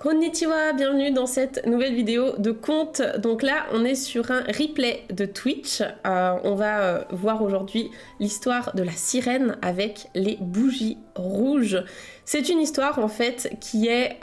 Konnichiwa, bienvenue dans cette nouvelle vidéo de conte. Donc là, on est sur un replay de Twitch. On va voir aujourd'hui l'histoire de la sirène avec les bougies rouges. C'est une histoire en fait qui est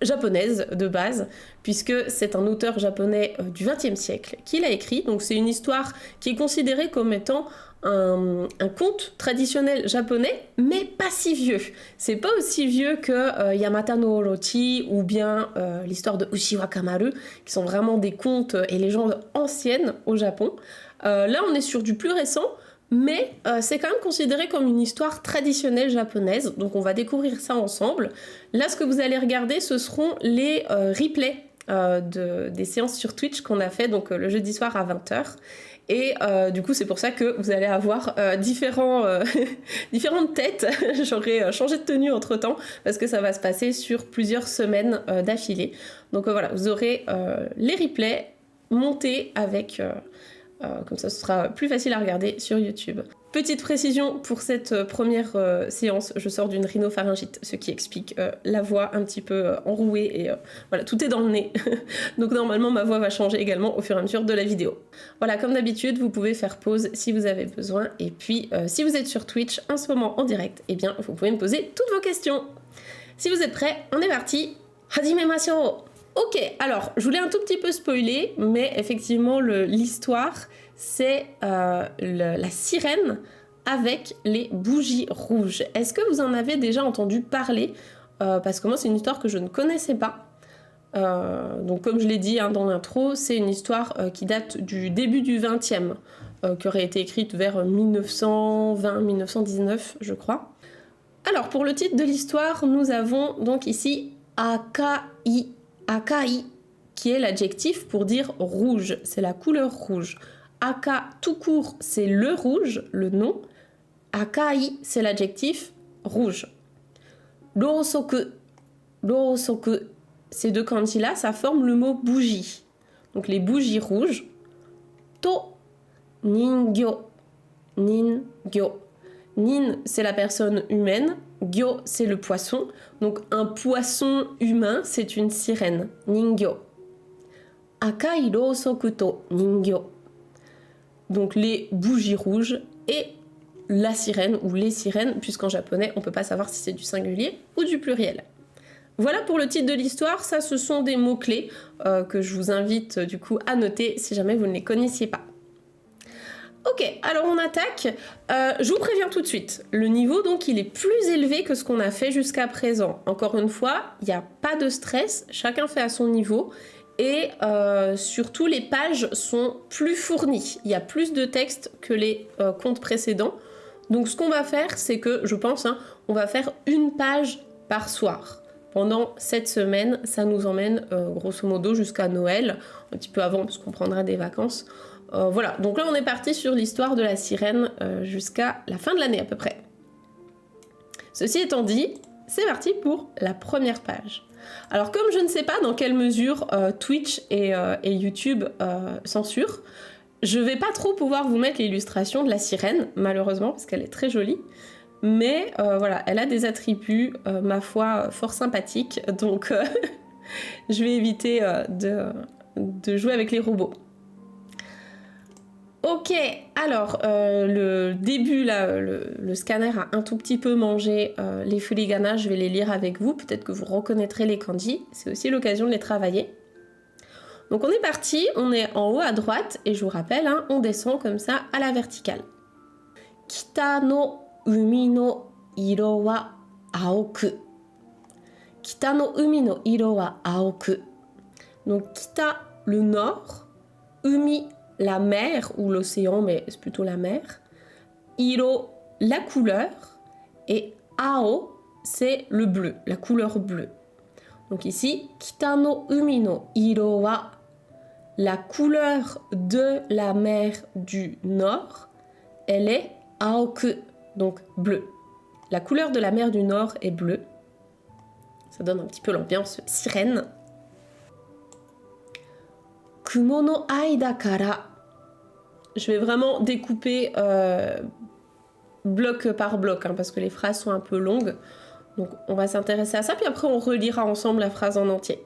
japonaise de base, puisque c'est un auteur japonais du XXe siècle qui l'a écrit. Donc c'est une histoire qui est considérée comme étant un conte traditionnel japonais, mais pas si vieux. C'est pas aussi vieux que Yamata no Orochi ou bien l'histoire de Uchiwa Kamaru, qui sont vraiment des contes et légendes anciennes au Japon. Là, on est sur du plus récent, mais c'est quand même considéré comme une histoire traditionnelle japonaise, donc on va découvrir ça ensemble. Là, ce que vous allez regarder, ce seront les replays des séances sur Twitch qu'on a fait, donc le jeudi soir à 20h. Et du coup, c'est pour ça que vous allez avoir différentes têtes. J'aurais changé de tenue entre-temps, parce que ça va se passer sur plusieurs semaines d'affilée. Donc voilà, vous aurez les replays montés avec... comme ça, ce sera plus facile à regarder sur YouTube. Petite précision, pour cette première séance, je sors d'une rhinopharyngite, ce qui explique la voix un petit peu enrouée et voilà, tout est dans le nez. Donc normalement, ma voix va changer également au fur et à mesure de la vidéo. Voilà, comme d'habitude, vous pouvez faire pause si vous avez besoin. Et puis, si vous êtes sur Twitch en ce moment en direct, eh bien, vous pouvez me poser toutes vos questions. Si vous êtes prêts, on est parti. Hajimemashou! Ok, alors, je voulais un tout petit peu spoiler, mais effectivement, l'histoire, c'est la sirène avec les bougies rouges. Est-ce que vous en avez déjà entendu parler? Parce que moi, c'est une histoire que je ne connaissais pas. Donc, comme je l'ai dit dans l'intro, c'est une histoire qui date du début du 20e, qui aurait été écrite vers 1920-1919, je crois. Alors, pour le titre de l'histoire, nous avons donc ici Akai. Akai, qui est l'adjectif pour dire rouge, c'est la couleur rouge. Aka tout court, c'est le rouge, le nom. Akai, c'est l'adjectif rouge. Rosoku, rosoku, ces deux kanji-là, ça forme le mot bougie. Donc les bougies rouges. To, ningyo, ningyo. Nin, c'est la personne humaine. Gyo, c'est le poisson. Donc un poisson humain, c'est une sirène. Ningyo. Akai rosoku to ningyo. Donc les bougies rouges et la sirène ou les sirènes, puisqu'en japonais, on ne peut pas savoir si c'est du singulier ou du pluriel. Voilà pour le titre de l'histoire. Ça, ce sont des mots-clés que je vous invite du coup à noter si jamais vous ne les connaissiez pas. Ok, alors on attaque. Je vous préviens tout de suite, le niveau donc il est plus élevé que ce qu'on a fait jusqu'à présent. Encore une fois, il n'y a pas de stress, chacun fait à son niveau et surtout les pages sont plus fournies. Il y a plus de texte que les contes précédents. Donc ce qu'on va faire, c'est que, je pense, on va faire une page par soir. Pendant cette semaine, ça nous emmène grosso modo jusqu'à Noël, un petit peu avant parce qu'on prendra des vacances. Voilà, donc là on est parti sur l'histoire de la sirène jusqu'à la fin de l'année à peu près. Ceci étant dit, c'est parti pour la première page. Alors comme je ne sais pas dans quelle mesure Twitch et YouTube censurent, je vais pas trop pouvoir vous mettre l'illustration de la sirène, malheureusement, parce qu'elle est très jolie. Mais voilà, elle a des attributs, ma foi, fort sympathiques, donc je vais éviter de jouer avec les robots. Ok, alors le début, là, le scanner a un tout petit peu mangé les furigana, je vais les lire avec vous, peut-être que vous reconnaîtrez les kanji, c'est aussi l'occasion de les travailler. Donc on est parti, on est en haut à droite, et je vous rappelle, on descend comme ça à la verticale. Kita no umi no iro wa aoku. Kita no umi no iro wa aoku. Donc kita, le nord, umi, la mer ou l'océan, mais c'est plutôt la mer. Iro, la couleur. Et ao, c'est le bleu, la couleur bleue. Donc ici, kita no umi no iro wa, la couleur de la mer du nord, elle est aoku, donc bleu. La couleur de la mer du nord est bleue. Ça donne un petit peu l'ambiance sirène. Kumo no aida kara. Je vais vraiment découper bloc par bloc, parce que les phrases sont un peu longues. Donc on va s'intéresser à ça, puis après on relira ensemble la phrase en entier.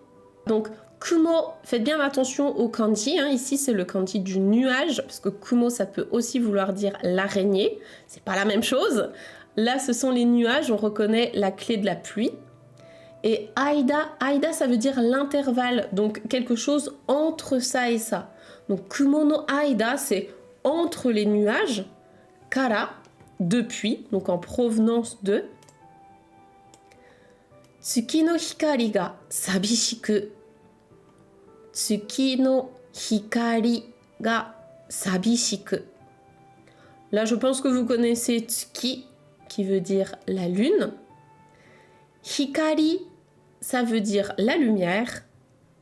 Donc kumo, faites bien attention au kanji, hein. Ici c'est le kanji du nuage, parce que kumo ça peut aussi vouloir dire l'araignée, c'est pas la même chose. Là ce sont les nuages, on reconnaît la clé de la pluie. Et aida, aida ça veut dire l'intervalle, donc quelque chose entre ça et ça. Donc kumo no aida c'est entre les nuages, kara, depuis, donc en provenance de. Tsuki no hikari ga sabishiku. Tsuki no hikari ga sabishiku. Là, je pense que vous connaissez tsuki, qui veut dire la lune. Hikari, ça veut dire la lumière.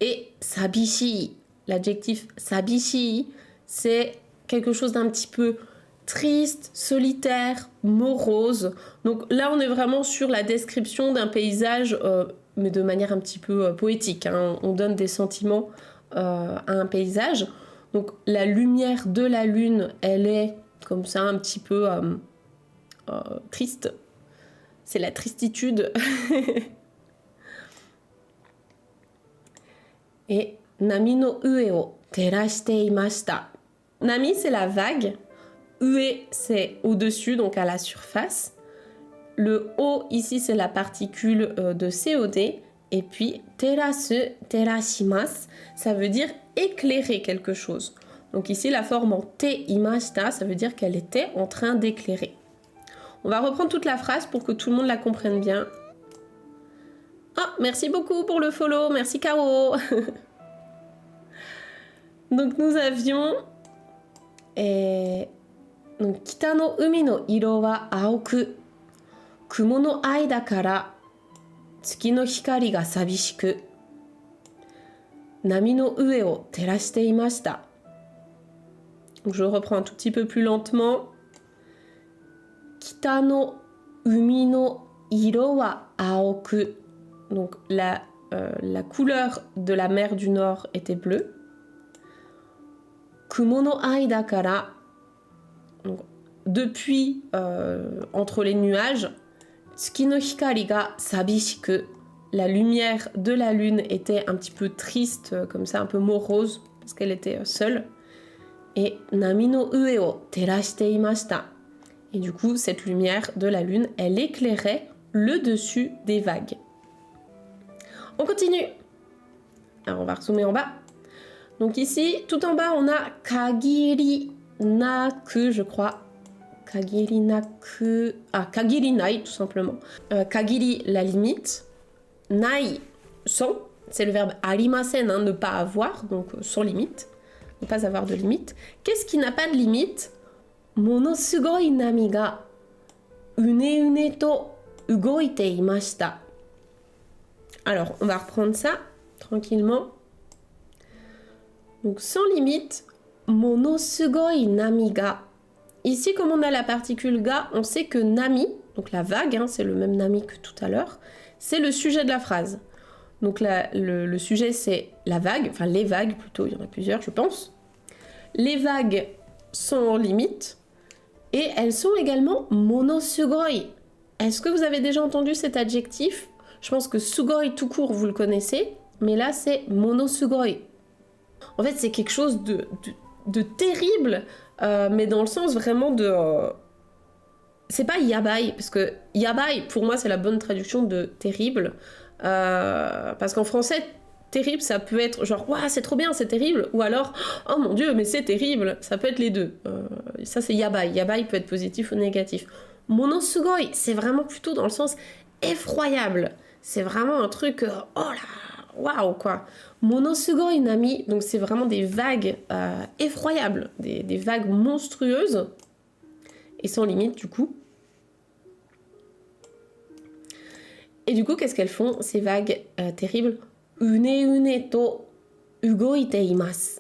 Et sabishi, l'adjectif sabishi, c'est quelque chose d'un petit peu triste, solitaire, morose. Donc là, on est vraiment sur la description d'un paysage, mais de manière un petit peu poétique, hein. On donne des sentiments à un paysage. Donc la lumière de la lune, elle est comme ça un petit peu triste. C'est la tristitude. Et nami no ue o terashite imashita. Nami, c'est la vague. Ue, c'est au-dessus, donc à la surface. Le O, ici, c'est la particule de COD. Et puis, terasu, terashimasu, ça veut dire éclairer quelque chose. Donc ici, la forme en te imashita, ça veut dire qu'elle était en train d'éclairer. On va reprendre toute la phrase pour que tout le monde la comprenne bien. Ah, merci beaucoup pour le follow, merci Caro. Donc nous avions... Donc, kita no umi no iro wa aoku, kumo no aida kara tsuki no hikari ga sabishiku, nami no ue o terashite imashita. Donc, je reprends un tout petit peu plus lentement. Kita no umi no iro wa aoku. Donc la couleur de la mer du Nord était bleue. Kumo no aida kara. Donc, depuis, entre les nuages, tsuki no hikari ga sabishiku, la lumière de la lune était un petit peu triste, comme ça, un peu morose, parce qu'elle était seule. Et nami no ue o terashite imashita. Et du coup, cette lumière de la lune, elle éclairait le dessus des vagues. On continue. Alors, on va rezoomer en bas. Donc ici, tout en bas, on a kagiri naku, je crois. Kagiri naku... Ah, kagiri nai, tout simplement. Kagiri, la limite. Nai, sans. C'est le verbe arimasen, hein, ne pas avoir, donc sans limite. Ne pas avoir de limite. Qu'est-ce qui n'a pas de limite? Monosugoi nami ga une to ugoite imashita. Alors, on va reprendre ça tranquillement. Donc, sans limite, monosugoi nami ga. Ici, comme on a la particule ga, on sait que nami, donc la vague, hein, c'est le même nami que tout à l'heure, c'est le sujet de la phrase. Donc, le sujet, c'est la vague, enfin les vagues plutôt, il y en a plusieurs, je pense. Les vagues sont en limite et elles sont également monosugoi. Est-ce que vous avez déjà entendu cet adjectif? Je pense que sugoi tout court, vous le connaissez, mais là, c'est monosugoi. En fait, c'est quelque chose de terrible, mais dans le sens vraiment de... C'est pas yabai, parce que yabai, pour moi, c'est la bonne traduction de terrible, parce qu'en français, terrible, ça peut être genre, waouh, c'est trop bien, c'est terrible, ou alors, oh mon dieu, mais c'est terrible, ça peut être les deux. Ça, c'est yabai. Yabai peut être positif ou négatif. Monosugoi, c'est vraiment plutôt dans le sens effroyable. C'est vraiment un truc, oh là, waouh, quoi. Monosugoi nami, donc c'est vraiment des vagues effroyables, des vagues monstrueuses, et sans limite, du coup. Et du coup, qu'est-ce qu'elles font, ces vagues terribles? Une to ugoite imasu.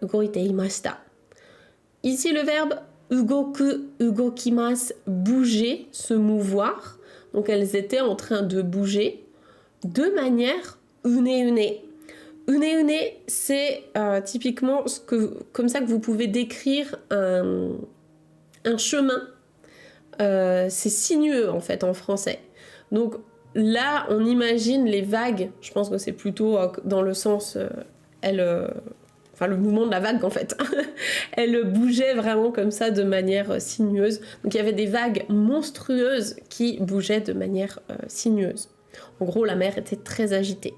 Ugoite imashita. Ici, le verbe ugoku, ugokimasu, bouger, se mouvoir. Donc, elles étaient en train de bouger de manière une. Une, c'est typiquement comme ça que vous pouvez décrire un chemin. C'est sinueux, en fait, en français. Donc, là, on imagine les vagues, je pense que c'est plutôt dans le sens, enfin le mouvement de la vague en fait, elle bougeait vraiment comme ça de manière sinueuse. Donc il y avait des vagues monstrueuses qui bougeaient de manière sinueuse. En gros, la mer était très agitée.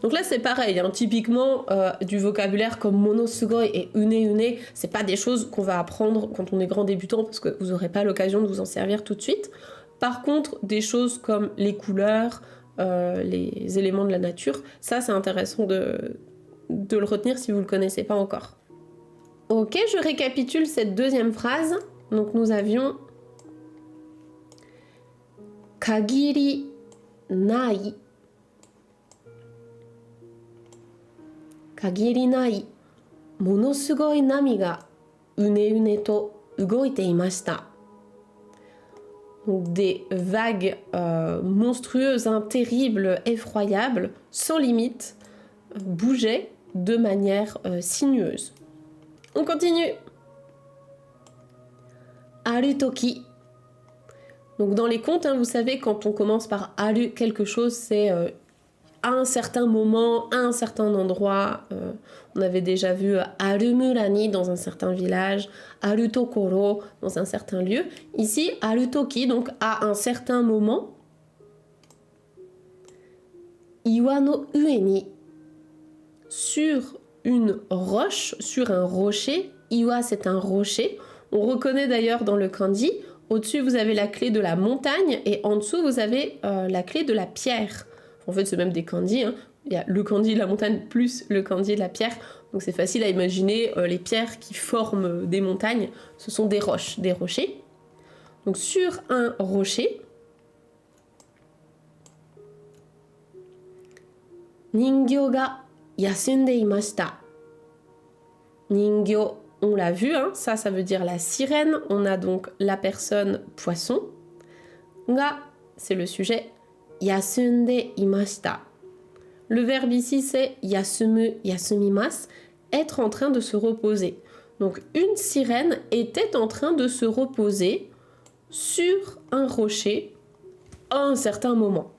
Donc là c'est pareil, hein, typiquement du vocabulaire comme monosugoi et une, c'est pas des choses qu'on va apprendre quand on est grand débutant parce que vous n'aurez pas l'occasion de vous en servir tout de suite. Par contre, des choses comme les couleurs, les éléments de la nature, ça c'est intéressant de le retenir si vous le connaissez pas encore. Ok, je récapitule cette deuxième phrase. Donc nous avions kagiri nai. Kagiri nai. Monosugoi nami ga une to ugoite imashita. Donc des vagues monstrueuses, hein, terribles, effroyables, sans limite, bougeaient de manière sinueuse. On continue. Aru toki. Donc dans les contes, hein, vous savez, quand on commence par aru quelque chose, c'est à un certain moment, à un certain endroit. On avait déjà vu Arumurani dans un certain village, Arutokoro dans un certain lieu. Ici, Arutoki, donc à un certain moment. Iwa no ue ni, sur une roche, sur un rocher. Iwa, c'est un rocher. On reconnaît d'ailleurs dans le kanji, au-dessus vous avez la clé de la montagne et en dessous vous avez la clé de la pierre. En fait, c'est même des kanji, hein. Il y a le kanji de la montagne plus le kanji de la pierre. Donc c'est facile à imaginer les pierres qui forment des montagnes. Ce sont des roches, des rochers. Donc sur un rocher, Ningyo ga yasunde imashita. Ningyo, on l'a vu, hein, ça veut dire la sirène. On a donc la personne poisson. Ga, c'est le sujet. Yasunde imashita. Le verbe ici c'est yasumu, yasumimasu, être en train de se reposer. Donc une sirène était en train de se reposer sur un rocher à un certain moment.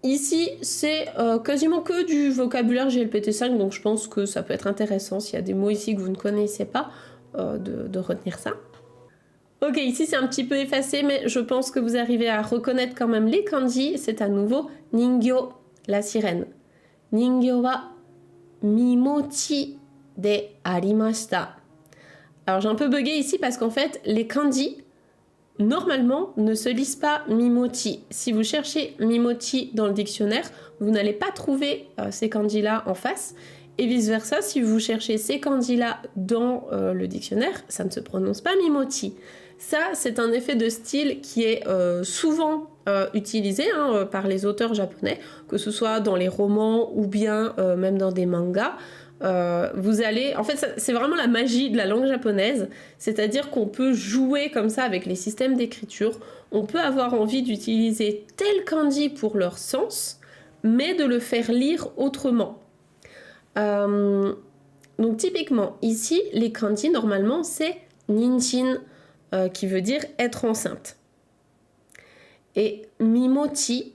Ici c'est quasiment que du vocabulaire GLPT5, donc je pense que ça peut être intéressant s'il y a des mots ici que vous ne connaissez pas, de retenir ça. Ok, ici c'est un petit peu effacé, mais je pense que vous arrivez à reconnaître quand même les kanji. C'est à nouveau Ningyo, la sirène. Ningyo wa mimochi de arimashita. Alors j'ai un peu bugué ici parce qu'en fait, les kanji, normalement, ne se lisent pas mimochi. Si vous cherchez mimochi dans le dictionnaire, vous n'allez pas trouver ces kanji-là en face. Et vice-versa, si vous cherchez ces kanji-là dans le dictionnaire, ça ne se prononce pas mimochi. Ça, c'est un effet de style qui est souvent utilisé par les auteurs japonais, que ce soit dans les romans ou bien même dans des mangas. Vous allez... En fait, c'est vraiment la magie de la langue japonaise, c'est-à-dire qu'on peut jouer comme ça avec les systèmes d'écriture, on peut avoir envie d'utiliser tel kanji pour leur sens, mais de le faire lire autrement. Donc typiquement, ici, les kanji, normalement, c'est ninchin, qui veut dire être enceinte. Et mimochi,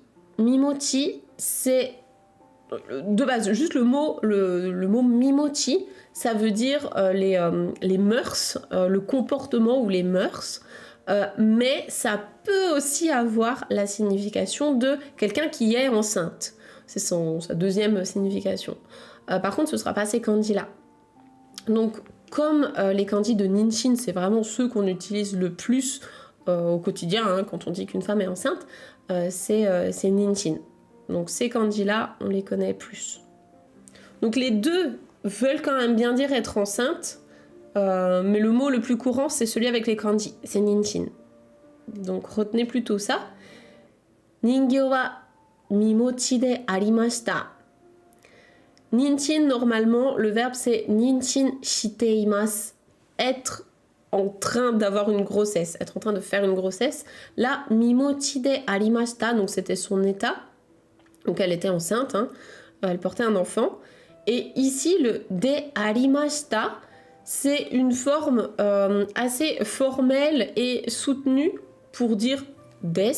c'est de base juste le mot mimochi, ça veut dire les mœurs, le comportement ou les mœurs, mais ça peut aussi avoir la signification de quelqu'un qui est enceinte. C'est sa deuxième signification. Par contre, ce ne sera pas ces kanji-là. Donc, comme les kanji de ninchin, c'est vraiment ceux qu'on utilise le plus au quotidien, hein, quand on dit qu'une femme est enceinte, c'est ninchin. Donc ces kanji-là, on les connaît plus. Donc les deux veulent quand même bien dire être enceinte, mais le mot le plus courant, c'est celui avec les kanji, c'est ninchin. Donc retenez plutôt ça. Ningyo wa mimochi de arimashita. Ninchin, normalement, le verbe c'est ninchin shiteimasu, être en train d'avoir une grossesse, être en train de faire une grossesse. Là, mimochi de arimashita, donc c'était son état, donc elle était enceinte, hein, elle portait un enfant. Et ici, le de arimashita, c'est une forme assez formelle et soutenue pour dire des.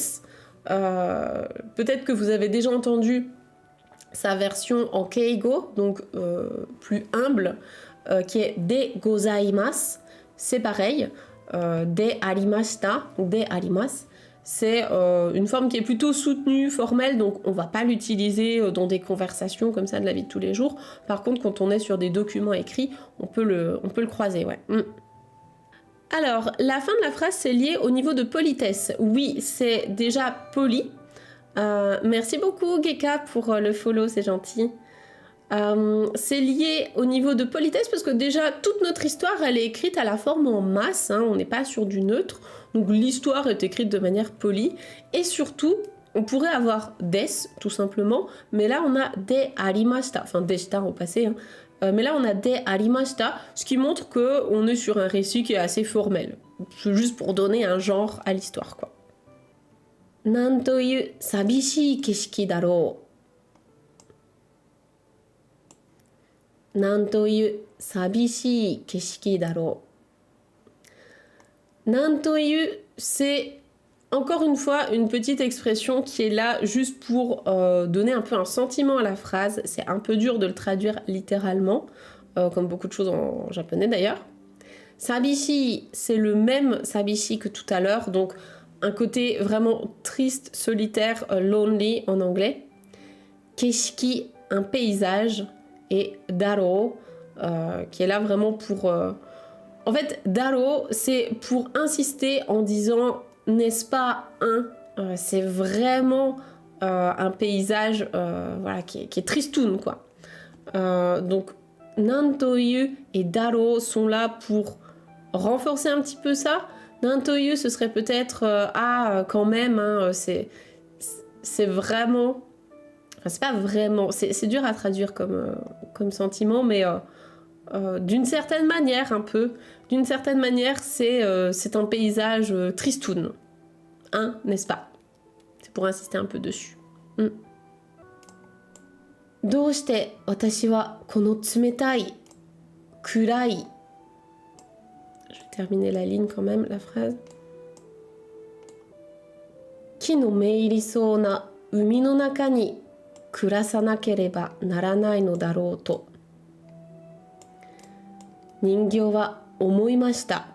Peut-être que vous avez déjà entendu sa version en keigo, donc plus humble, qui est de gozaimasu. C'est pareil, de arimashita, de arimasu. C'est une forme qui est plutôt soutenue, formelle, donc on va pas l'utiliser dans des conversations comme ça de la vie de tous les jours. Par contre, quand on est sur des documents écrits, on peut le croiser, ouais. Alors, la fin de la phrase, c'est lié au niveau de politesse. Oui, c'est déjà poli. Merci beaucoup, Geka, pour le follow, c'est gentil. C'est lié au niveau de politesse parce que déjà toute notre histoire elle est écrite à la forme en masse, hein, on n'est pas sur du neutre, donc l'histoire est écrite de manière polie et surtout on pourrait avoir des tout simplement, mais là on a de arimashita, enfin deshita au passé, hein, mais là on a de arimashita, ce qui montre que on est sur un récit qui est assez formel, c'est juste pour donner un genre à l'histoire quoi. Nantoyu sabishii keshiki daro. Nantoyu sabishii keshiki daro. Nantoyu, c'est encore une fois une petite expression qui est là juste pour donner un peu un sentiment à la phrase. C'est un peu dur de le traduire littéralement, comme beaucoup de choses en japonais d'ailleurs. Sabishii, c'est le même sabishii que tout à l'heure, donc un côté vraiment triste, solitaire, lonely en anglais. Keshiki, un paysage. Et daro, qui est là vraiment pour... En fait, daro, c'est pour insister en disant « n'est-ce pas un ?» C'est vraiment un paysage voilà, qui est tristoun, quoi. Donc, nantoyu et daro sont là pour renforcer un petit peu ça. Nantoyu, ce serait peut-être quand même, hein, c'est vraiment... Enfin, c'est pas vraiment... C'est dur à traduire comme sentiment, mais d'une certaine manière, un peu. D'une certaine manière, c'est un paysage tristoun. Hein, n'est-ce pas? C'est pour insister un peu dessus. Doushite watashi wa kono tsumetai, kurai. Je vais terminer la ligne quand même, la phrase. Ki no meirisou na umi no naka ni kurasanakereba naranai no darou to. Ningyō wa omoimashita.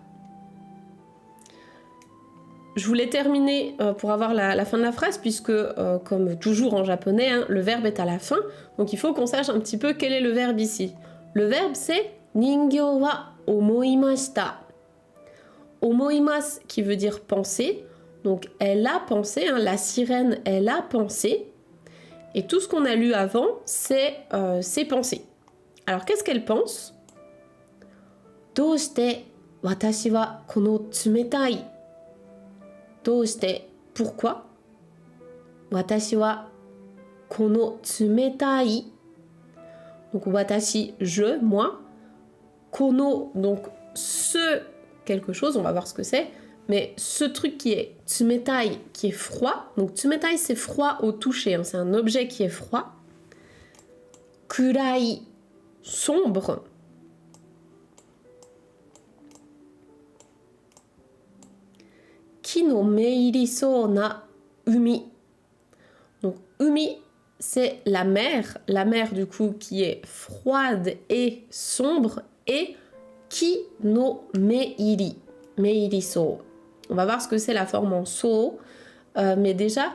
Je voulais terminer pour avoir la fin de la phrase, puisque, comme toujours en japonais, hein, le verbe est à la fin, donc il faut qu'on sache un petit peu quel est le verbe ici. Le verbe c'est Ningyō wa omoimashita. Omoimasu qui veut dire penser, donc elle a pensé, hein, la sirène elle a pensé, et tout ce qu'on a lu avant c'est ses pensées. Alors qu'est-ce qu'elle pense? Doushite watashi wa kono tsumetai. Doushite, pourquoi? Watashi wa kono tsumetai. Donc watashi, je, moi. Kono, donc ce quelque chose, on va voir ce que c'est. Mais ce truc qui est tsumetai, qui est froid. Donc tsumetai, c'est froid au toucher. Hein, c'est un objet qui est froid. Kurai, sombre. Ki no meirisou na umi. Donc umi, c'est la mer du coup qui est froide et sombre, et ki no meiri, meirisou. On va voir ce que c'est la forme en so, mais déjà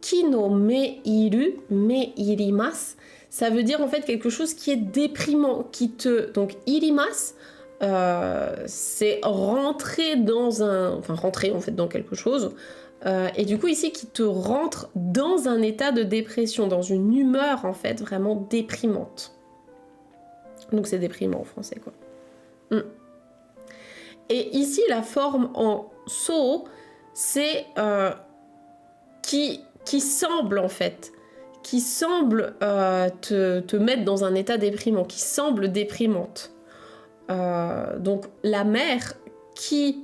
ki no meiru, meirimasu, ça veut dire en fait quelque chose qui est déprimant, qui te... Donc irimasu, c'est rentrer dans un... Enfin, rentrer en fait dans quelque chose. Et du coup, ici, qui te rentre dans un état de dépression, dans une humeur, en fait, vraiment déprimante. Donc, c'est déprimant en français, quoi. Et ici, la forme en so, c'est qui semble, en fait, qui semble te mettre dans un état déprimant, qui semble déprimante. Donc la mer qui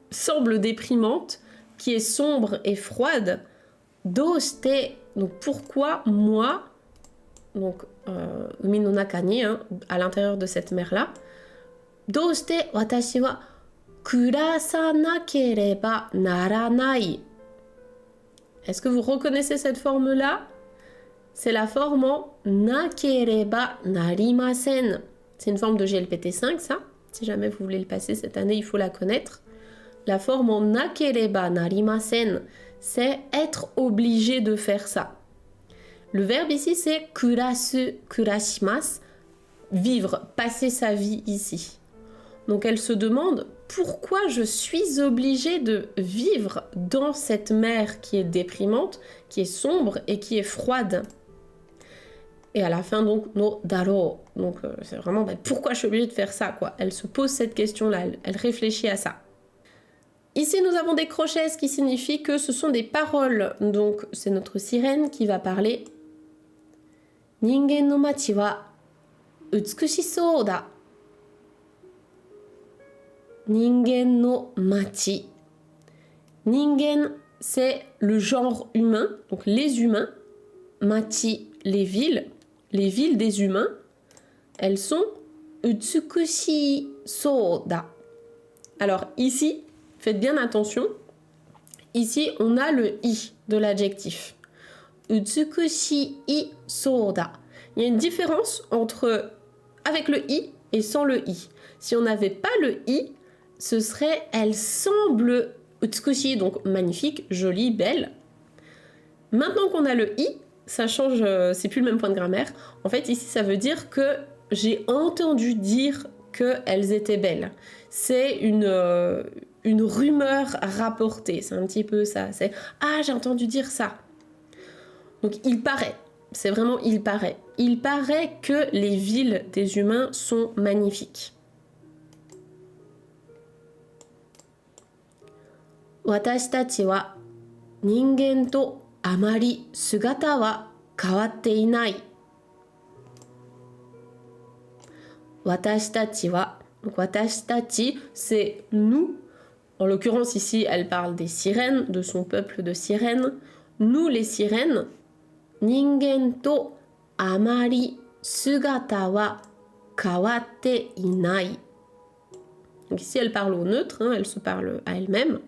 semble déprimante, qui est sombre et froide, doshite, donc pourquoi moi, donc umi no naka ni, hein, à l'intérieur de cette mer là, doshite watashi wa kurasanakereba naranai. Est-ce que vous reconnaissez cette forme-là? C'est la forme en nakereba narimasen. C'est une forme de GLPT5, ça. Si jamais vous voulez le passer cette année, il faut la connaître. La forme en nakereba narimasen, c'est être obligé de faire ça. Le verbe ici, c'est kurasu, kurashimasu, vivre, passer sa vie ici. Donc elle se demande pourquoi je suis obligée de vivre dans cette mer qui est déprimante, qui est sombre et qui est froide. Et à la fin, donc, no daro. Donc, c'est vraiment pourquoi je suis obligée de faire ça, quoi. Elle se pose cette question-là, elle réfléchit à ça. Ici, nous avons des crochets, ce qui signifie que ce sont des paroles. Donc, c'est notre sirène qui va parler. Ningen no machi wa utsukushisou da. Ningen no machi. Ningen, c'est le genre humain, donc les humains. Machi, les villes des humains, elles sont utsukushisou da. Alors ici, faites bien attention, ici on a le i de l'adjectif. Utsukushisou da. Il y a une différence entre avec le i et sans le i. Si on n'avait pas le i, ce serait elle semble utsukushi, donc magnifique, jolie, belle. Maintenant qu'on a le i, ça change, c'est plus le même point de grammaire. En fait, ici, ça veut dire que j'ai entendu dire qu'elles étaient belles. C'est une rumeur rapportée. C'est un petit peu ça. C'est « Ah, j'ai entendu dire ça ». Donc, il paraît. C'est vraiment « il paraît ». Il paraît que les villes des humains sont magnifiques. Watashitachi wa ningen to amari sugata wa kawatte inai. Watashitachi wa, donc watashitachi, c'est nous. En l'occurrence ici, elle parle des sirènes, de son peuple de sirènes. Nous les sirènes, ningen to amari sugata wa kawatte inai. Donc ici, elle parle au neutre, hein, elle se parle à elle-même.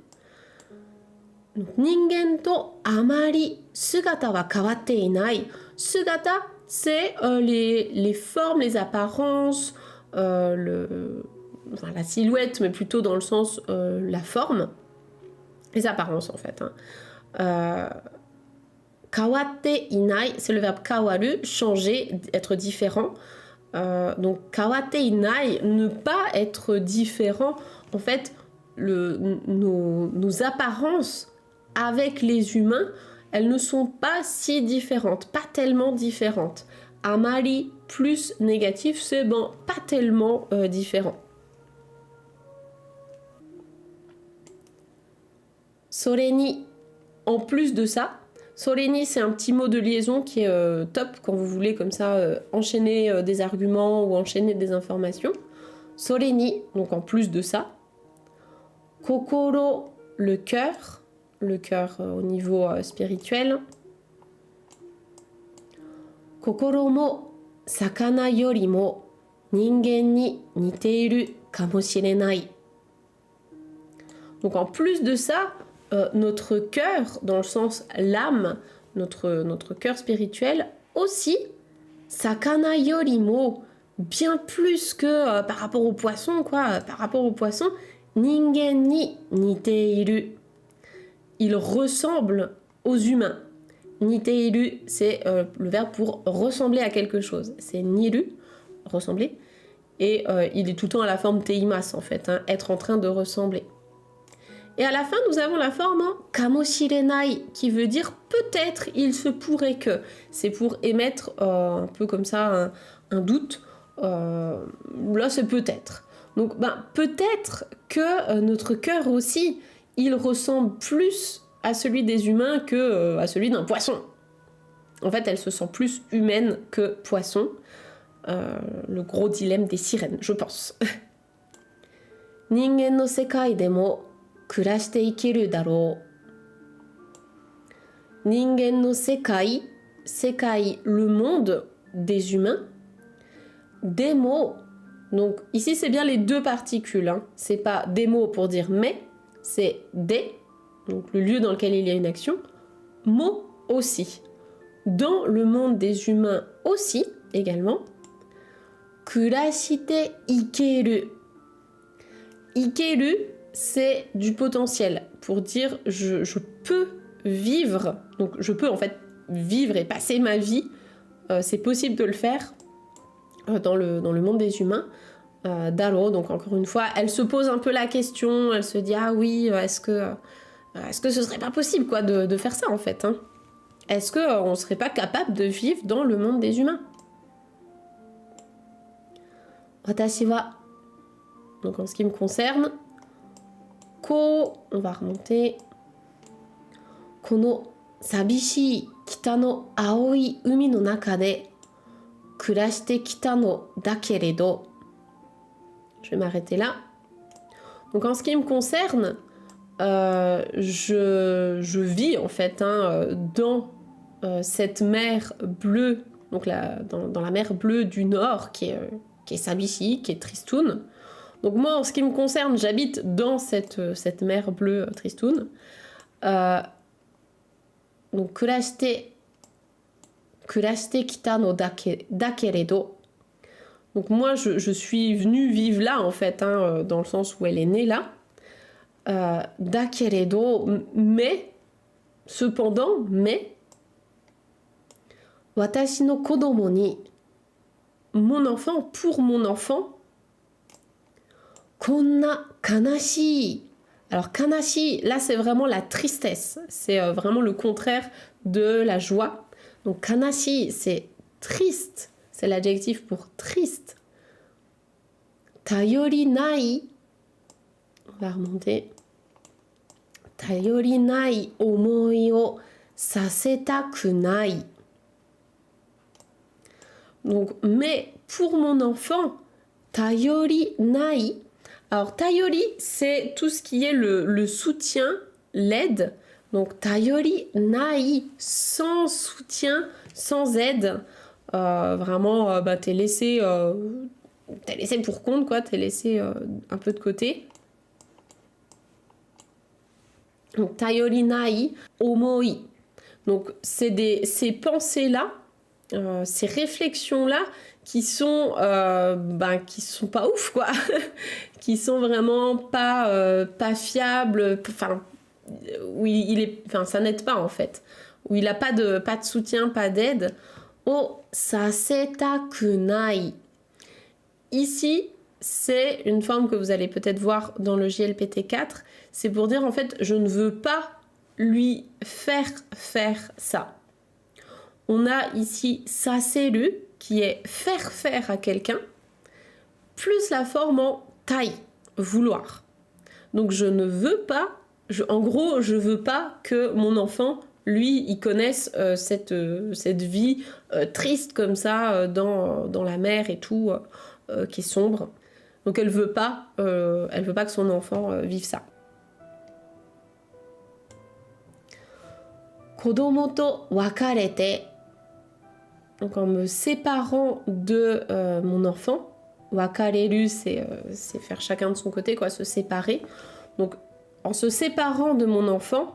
Ningen to amari sugata wa kawatte inai. Sugata, c'est les formes, les apparences, la silhouette, mais plutôt dans le sens la forme, les apparences en fait. Kawatte inai, c'est le verbe kawaru, changer, être différent. Donc kawatte inai, ne pas être différent. En fait, nos apparences avec les humains, elles ne sont pas si différentes, pas tellement différentes. Amari plus négatif, c'est bon, pas tellement différent. Soreni, en plus de ça, soreni c'est un petit mot de liaison qui est top quand vous voulez comme ça enchaîner des arguments ou enchaîner des informations. Soreni, donc en plus de ça. Kokoro, le cœur au niveau spirituel. Kokoro mo sakana yori mo ningen ni niteiru kamoshirenai. Donc en plus de ça, notre cœur, dans le sens l'âme, notre cœur spirituel, aussi, sakana yori mo, bien plus que par rapport au poisson, quoi, par rapport au poisson, ningen ni niteiru. Il ressemble aux humains. Niteiru, c'est le verbe pour ressembler à quelque chose. C'est niru, ressembler. Et il est tout le temps à la forme teimas, en fait, hein, être en train de ressembler. Et à la fin, nous avons la forme kamoshirenai, qui veut dire peut-être, il se pourrait que. C'est pour émettre un peu comme ça un doute. Là, c'est peut-être. Donc, peut-être que notre cœur aussi, il ressemble plus à celui des humains que à celui d'un poisson. En fait, elle se sent plus humaine que poisson. Le gros dilemme des sirènes, je pense. Ningen no sekai demo kurashite ikeru daro. Ningen no sekai, sekai, le monde des humains. Demo, Donc ici, c'est bien les deux particules. Hein. C'est pas des mots pour dire mais, c'est des, donc le lieu dans lequel il y a une action, mo aussi. Dans le monde des humains aussi, également, kurashite ikeru. Ikeru, c'est du potentiel pour dire je peux vivre, donc je peux en fait vivre et passer ma vie, c'est possible de le faire dans le monde des humains. Daro, donc encore une fois, elle se pose un peu la question, elle se dit ah oui, est-ce que ce serait pas possible quoi de faire ça en fait, hein. Est-ce qu'on serait pas capable de vivre dans le monde des humains? Watashi wa, donc en ce qui me concerne, ko, on va remonter, kono sabishii kita no aoi umi no naka de kurashite kita no dakeredo. Je vais m'arrêter là. Donc en ce qui me concerne, je vis en fait dans cette mer bleue, donc dans la mer bleue du Nord qui est Sabishi, qui est Tristoun. Donc moi, en ce qui me concerne, j'habite dans cette mer bleue Tristoun. Donc kurashite kita no dakeredo. Donc moi, je suis venue vivre là, en fait, dans le sens où elle est née là. Dakeredo, mais, cependant, watashi no kodomo ni, mon enfant, pour mon enfant, konna kanashi. Alors kanashi, là, c'est vraiment la tristesse. C'est vraiment le contraire de la joie. Donc kanashi, c'est triste. C'est l'adjectif pour triste. Tayori nai. On va remonter. Tayori nai omoi o sasetaku nai. Donc, mais pour mon enfant, tayori nai. Alors, tayori, c'est tout ce qui est le soutien, l'aide. Donc, tayori nai, sans soutien, sans aide. Vraiment, t'es laissé pour compte, quoi. T'es laissé un peu de côté. Donc, tayori nai, omoi. Donc, c'est ces pensées-là, ces réflexions-là qui sont pas ouf, quoi. Qui sont vraiment pas fiables. Enfin, ça n'aide pas, en fait. Où il n'a pas de soutien, pas d'aide. O sasetaku nai. Ici, c'est une forme que vous allez peut-être voir dans le JLPT4. C'est pour dire, en fait, je ne veux pas lui faire ça. On a ici saseru, qui est faire à quelqu'un, plus la forme en tai, vouloir. Donc, je ne veux pas, en gros, je veux pas que mon enfant, lui, il connaisse cette vie triste comme ça, dans la mer et tout, qui est sombre. Donc, elle veut pas que son enfant vive ça. Kodomo to wakarete. Donc en me séparant de mon enfant, wakareru c'est faire chacun de son côté, quoi, se séparer. Donc en se séparant de mon enfant,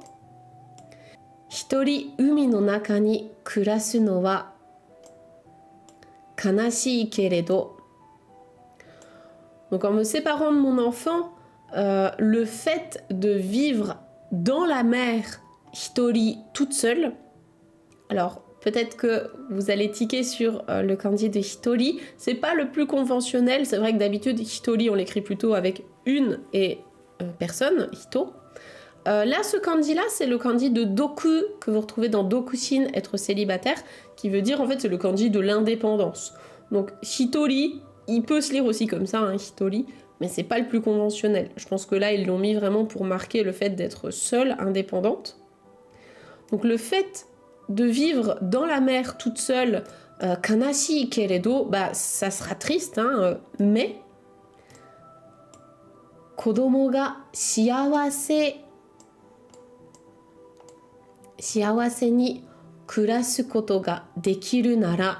hitori umi no naka ni kurasu no wa kanashii keredo. Donc en me séparant de mon enfant, le fait de vivre dans la mer hitori toute seule, alors peut-être que vous allez tiquer sur le kanji de hitori, c'est pas le plus conventionnel, c'est vrai que d'habitude hitori on l'écrit plutôt avec une et personne, hito. Là ce kanji là c'est le kanji de doku que vous retrouvez dans Dokushin, être célibataire, qui veut dire en fait c'est le kanji de l'indépendance. Donc hitori, il peut se lire aussi comme ça, hitori, mais c'est pas le plus conventionnel. Je pense que là ils l'ont mis vraiment pour marquer le fait d'être seule, indépendante. Donc le fait de vivre dans la mer toute seule, kanashii keredo, ça sera triste, mais kodomo ga shiawase ni kurasu koto ga dekiru nara.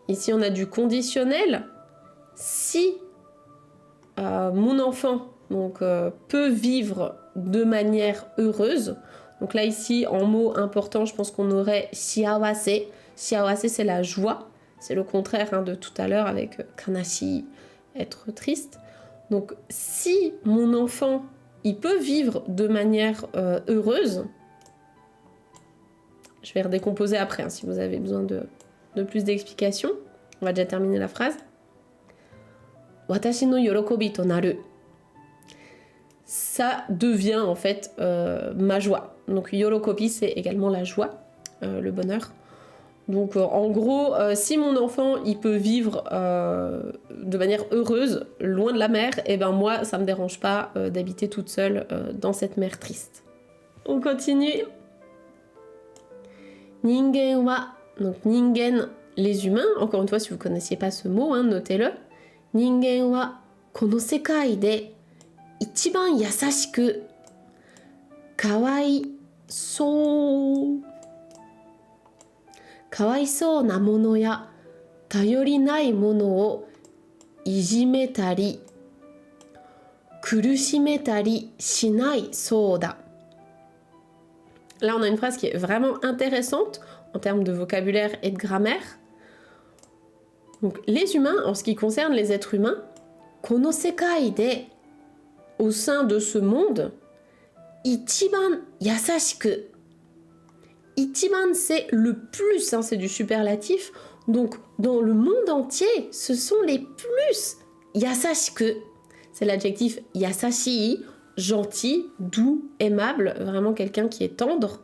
Ici on a du conditionnel si mon enfant donc, peut vivre de manière heureuse, donc là ici en mot important je pense qu'on aurait shiawase. Shiawase c'est la joie, c'est le contraire de tout à l'heure avec kanashi, être triste. Donc si mon enfant il peut vivre de manière heureuse, je vais redécomposer après si vous avez besoin de plus d'explications. On va déjà terminer la phrase. Watashi no yorokobi to naru. Ça devient en fait ma joie. Donc yorokobi c'est également la joie, le bonheur. Donc en gros, si mon enfant il peut vivre de manière heureuse, loin de la mer, et ben moi ça me dérange pas d'habiter toute seule dans cette mer triste. On continue. Ningen wa, donc ningen, les humains, encore une fois si vous connaissiez pas ce mot, notez-le. Ningen wa kono sekai de ichiban yasashiku kawai sou かわいそうなものや頼りないものをいじめたり苦しめたりしないそうだ. Là, on a une phrase qui est vraiment intéressante en termes de vocabulaire et de grammaire. Donc, les humains, en ce qui concerne les êtres humains, kono sekai de, au sein de ce monde, ichiban yasashiku. Ichiban, c'est le plus, c'est du superlatif. Donc, dans le monde entier, ce sont les plus. Yasashiku, c'est l'adjectif yasashi, gentil, doux, aimable, vraiment quelqu'un qui est tendre.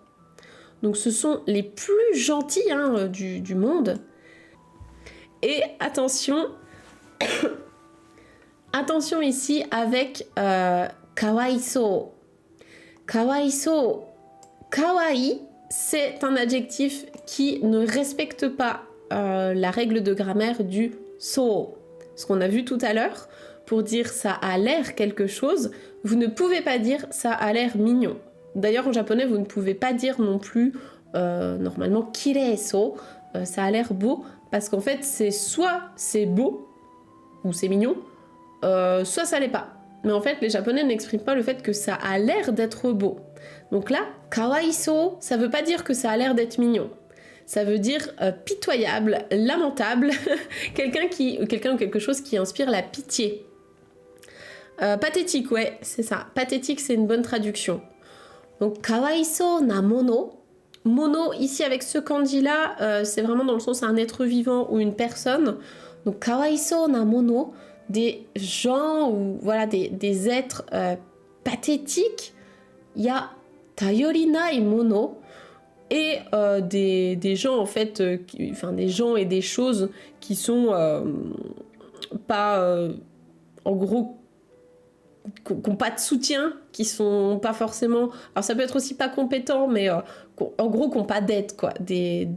Donc, ce sont les plus gentils du monde. Et attention, attention ici avec kawaiso. Kawaiso, kawaii, c'est un adjectif qui ne respecte pas la règle de grammaire du so. Ce qu'on a vu tout à l'heure, pour dire ça a l'air quelque chose, vous ne pouvez pas dire ça a l'air mignon. D'ailleurs en japonais vous ne pouvez pas dire non plus normalement kirei so, ça a l'air beau, parce qu'en fait c'est soit c'est beau, ou c'est mignon, soit ça l'est pas. Mais en fait les japonais n'expriment pas le fait que ça a l'air d'être beau. Donc là, kawaiso, ça veut pas dire que ça a l'air d'être mignon. Ça veut dire pitoyable, lamentable, quelqu'un ou quelque chose qui inspire la pitié. Pathétique, ouais, c'est ça. Pathétique, c'est une bonne traduction. Donc, kawaiso na mono. Mono, ici, avec ce kanji-là, c'est vraiment dans le sens un être vivant ou une personne. Donc, kawaiso na mono, des gens ou voilà, des êtres pathétiques. Il y a tayorinai mono et des gens en fait, des gens et des choses qui sont pas, en gros, qui n'ont pas de soutien, qui sont pas forcément, alors ça peut être aussi pas compétents, mais en gros qui n'ont pas d'aide, quoi, des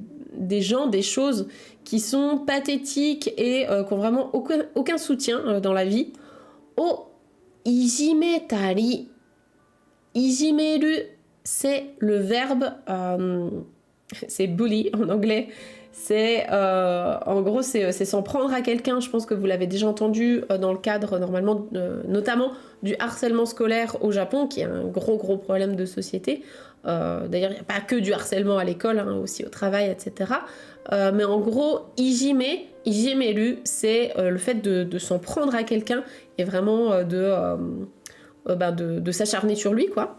gens, des choses qui sont pathétiques et qui n'ont vraiment aucun soutien dans la vie. O ijimetari. Ijimeru, c'est le verbe, c'est bully en anglais, c'est en gros c'est s'en prendre à quelqu'un. Je pense que vous l'avez déjà entendu dans le cadre normalement notamment du harcèlement scolaire au Japon, qui est un gros problème de société. D'ailleurs il n'y a pas que du harcèlement à l'école, aussi au travail, etc. Mais en gros ijimeru, c'est le fait de s'en prendre à quelqu'un et vraiment de s'acharner sur lui, quoi.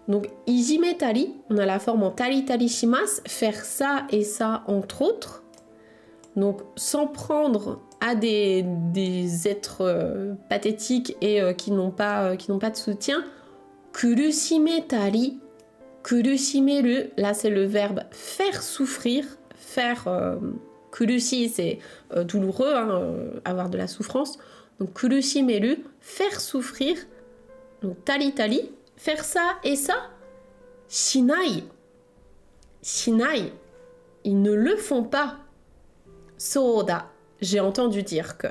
Donc, ijimetari, on a la forme en tari tari shimasu, faire ça et ça, entre autres. Donc, s'en prendre à des êtres pathétiques et qui n'ont pas de soutien. Kurushimetari, kurushimeru, là c'est le verbe faire souffrir, faire... kurushi, c'est douloureux, avoir de la souffrance. Donc, kurushimeru, faire souffrir. Donc, tari tari, faire ça et ça. Shinai. Shinai. Ils ne le font pas. Soda. J'ai entendu dire que.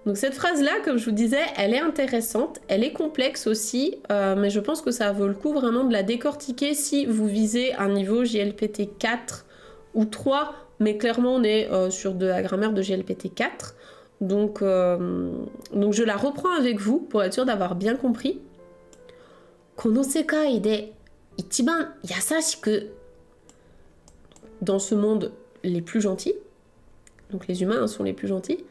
Donc, cette phrase-là, comme je vous disais, elle est intéressante. Elle est complexe aussi. Mais je pense que ça vaut le coup vraiment de la décortiquer si vous visez un niveau JLPT 4 ou 3, mais clairement on est sur de la grammaire de GLPT 4. Donc je la reprends avec vous pour être sûr d'avoir bien compris. Kono sekai de ichiban yasashiku. Dans ce monde, les plus gentils, donc les humains sont les plus gentils.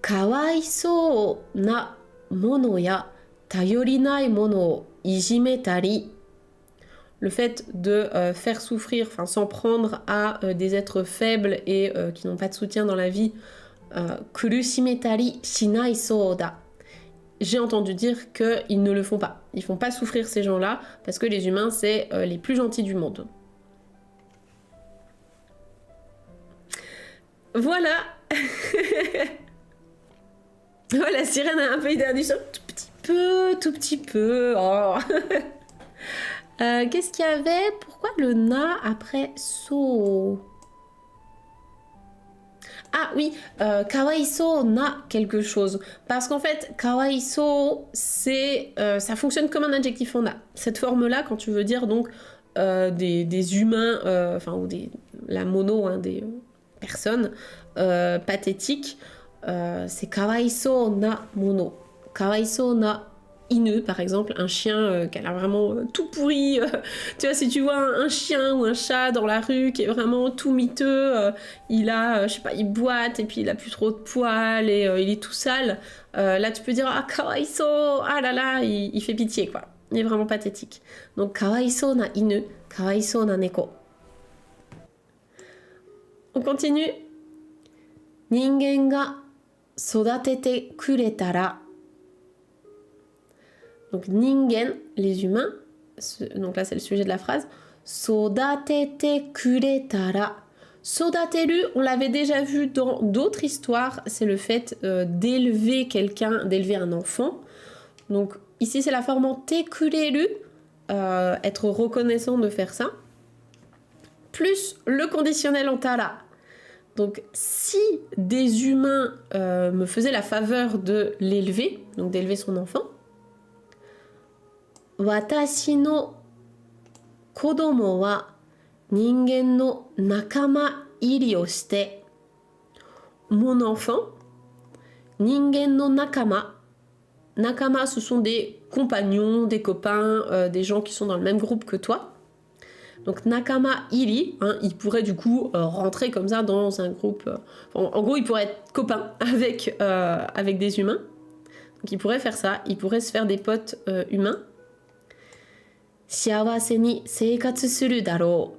Kawaisou na mono ya tayorinai mono o ijimetari. Le fait de faire souffrir, enfin s'en prendre à des êtres faibles et qui n'ont pas de soutien dans la vie, kurushimetari shinai soda. J'ai entendu dire qu'ils ne le font pas. Ils font pas souffrir ces gens-là parce que les humains, c'est les plus gentils du monde. Voilà. Oh, la sirène a un peu éternué, tout petit peu. Oh. Qu'est-ce qu'il y avait? Pourquoi le na après so? Ah oui, kawaiso na quelque chose. Parce qu'en fait, kawaiso, c'est, ça fonctionne comme un adjectif en na. Cette forme-là, quand tu veux dire donc des humains, enfin ou la mono, hein, des personnes pathétiques, c'est kawaiso na mono. Kawaiso na inu, par exemple, un chien qui a l'air vraiment tout pourri. Tu vois, si tu vois un chien ou un chat dans la rue qui est vraiment tout miteux, il a, je sais pas, il boite et puis il a plus trop de poils et il est tout sale. Là, tu peux dire, ah, kawaiso, ah là là, il fait pitié, quoi. Il est vraiment pathétique. Donc, kawaiso na inu, kawaiso na neko. On continue. Ningen ga sodatete kuretara. Donc ningen, les humains, donc là c'est le sujet de la phrase. Sodatete kuretara. Sodateru, on l'avait déjà vu dans d'autres histoires, c'est le fait d'élever quelqu'un, d'élever un enfant. Donc ici c'est la forme en te kureru, être reconnaissant de faire ça, plus le conditionnel en tara. Donc si des humains me faisaient la faveur de l'élever, donc d'élever son enfant, Watashi no kodomo wa ningen no nakama iri o shite. Mon enfant, ningen no nakama. Nakama, ce sont des compagnons, des copains, des gens qui sont dans le même groupe que toi. Donc nakama iri, hein, il pourrait du coup rentrer comme ça dans un groupe. En gros, il pourrait être copain avec des humains. Donc il pourrait faire ça, il pourrait se faire des potes humains. Shiawase ni seikatsu suru daro.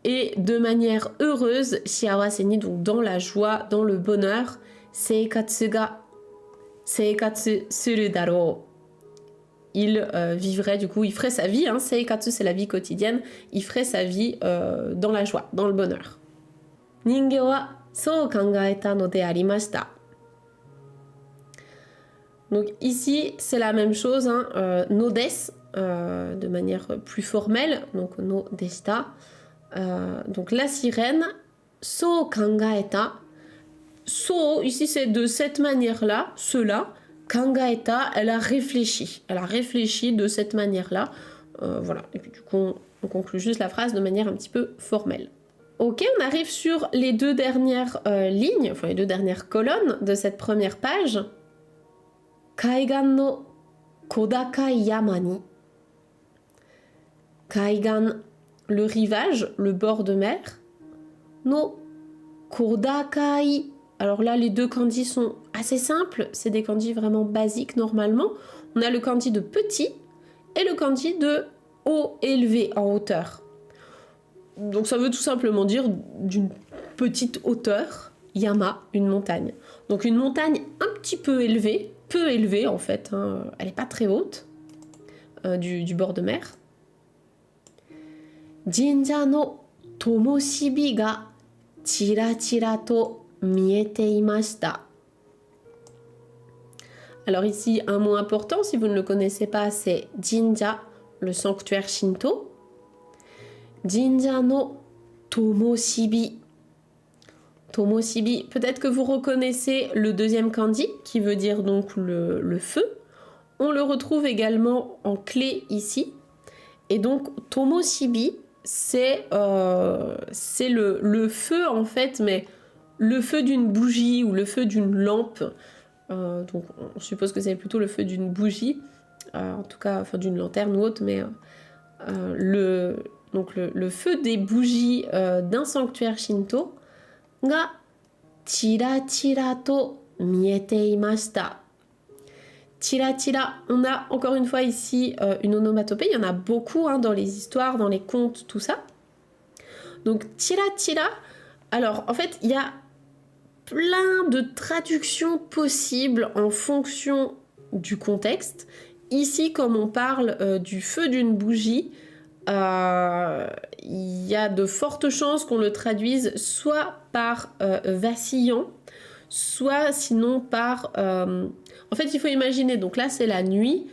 Et de manière heureuse, shiawase ni, donc dans la joie, dans le bonheur, seikatsu ga seikatsu suru daro. Il vivrait du coup, il ferait sa vie, hein, seikatsu c'est la vie quotidienne, il ferait sa vie dans la joie, dans le bonheur. Ningen wa sou kangaeta no de arimashita. Donc ici, c'est la même chose, hein, no des, de manière plus formelle, donc no deshita. Donc la sirène, so kangaeta. So, ici c'est de cette manière-là, cela. Kangaeta, elle a réfléchi de cette manière-là. Voilà, et puis du coup, on conclut juste la phrase de manière un petit peu formelle. Ok, on arrive sur les deux dernières lignes, enfin les deux dernières colonnes de cette première page. Kaigan no kodakai yama ni. Kaigan, le rivage, le bord de mer. No kodakai. Alors là, les deux kanji sont assez simples. C'est des kanji vraiment basiques normalement. On a le kanji de petit et le kanji de haut, élevé, en hauteur. Donc ça veut tout simplement dire d'une petite hauteur. Yama, une montagne. Donc une montagne un petit peu élevée en fait, hein. Elle n'est pas très haute, du bord de mer. Jinja no tomoshibi ga chira chira to miete imashita. Alors ici, un mot important, si vous ne le connaissez pas, c'est Jinja, le sanctuaire Shinto. Jinja no tomoshibi. Tomoshibi, peut-être que vous reconnaissez le deuxième kanji, qui veut dire donc le feu. On le retrouve également en clé ici. Et donc, tomoshibi, c'est le feu en fait, mais le feu d'une bougie ou le feu d'une lampe. Donc on suppose que c'est plutôt le feu d'une bougie, en tout cas enfin, d'une lanterne ou autre, mais donc le feu des bougies d'un sanctuaire Shinto ga chira chira to miete imashita. Chira chira, on a encore une fois ici une onomatopée, il y en a beaucoup hein, dans les histoires, dans les contes, tout ça. Donc chira chira, alors en fait il y a plein de traductions possibles en fonction du contexte. Ici, comme on parle du feu d'une bougie, il y a de fortes chances qu'on le traduise soit par vacillant, soit sinon par... En fait, il faut imaginer, donc là c'est la nuit,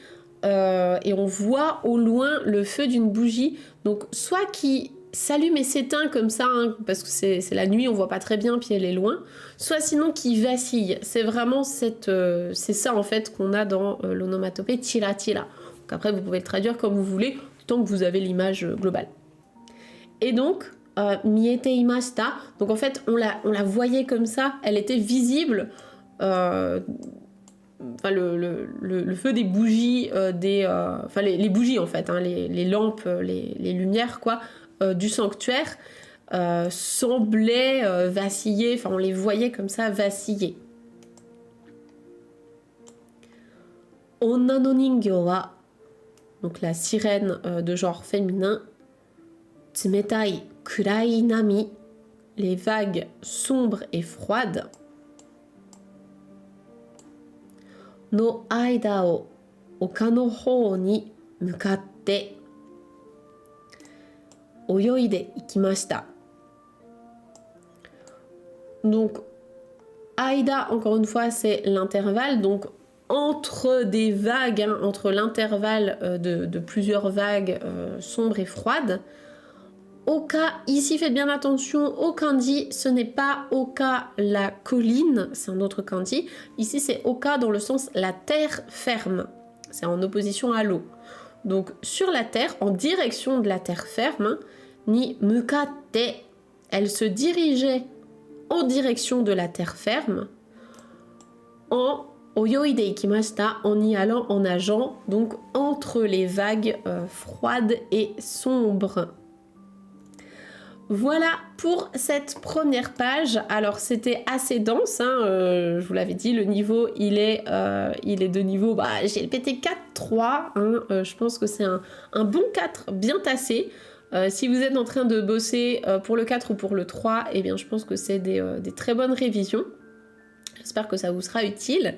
et on voit au loin le feu d'une bougie, donc soit qui s'allume et s'éteint comme ça, hein, parce que c'est la nuit, on voit pas très bien, puis elle est loin, soit sinon qui vacille. C'est vraiment c'est ça en fait qu'on a dans l'onomatopée tira tira. Donc après vous pouvez le traduire comme vous voulez, tant que vous avez l'image globale. Et donc miete imashita, donc en fait on la voyait comme ça, elle était visible. Enfin, le feu des bougies, enfin les bougies en fait, hein, les lampes, les lumières quoi, du sanctuaire semblaient vaciller, enfin on les voyait comme ça vaciller. Onna no ningyo wa, donc la sirène de genre féminin, tsumetai kurai nami, les vagues sombres et froides, no aida o oka no hou ni mukatte oyoide ikimashita. Donc aida, encore une fois, c'est l'intervalle, donc entre des vagues, hein, entre l'intervalle de plusieurs vagues sombres et froides. Oka, ici faites bien attention au kanji, ce n'est pas Oka la colline, c'est un autre kanji. Ici c'est Oka dans le sens la terre ferme, c'est en opposition à l'eau. Donc sur la terre, en direction de la terre ferme, ni mukatte, elle se dirigeait en direction de la terre ferme, en oyoide ikimashita, en y allant, en nageant, donc entre les vagues froides et sombres. Voilà pour cette première page. Alors c'était assez dense, hein, je vous l'avais dit, le niveau il est de niveau, j'ai le PT 4-3, hein, je pense que c'est un bon 4 bien tassé. Si vous êtes en train de bosser pour le 4 ou pour le 3, eh bien je pense que c'est des très bonnes révisions. J'espère que ça vous sera utile.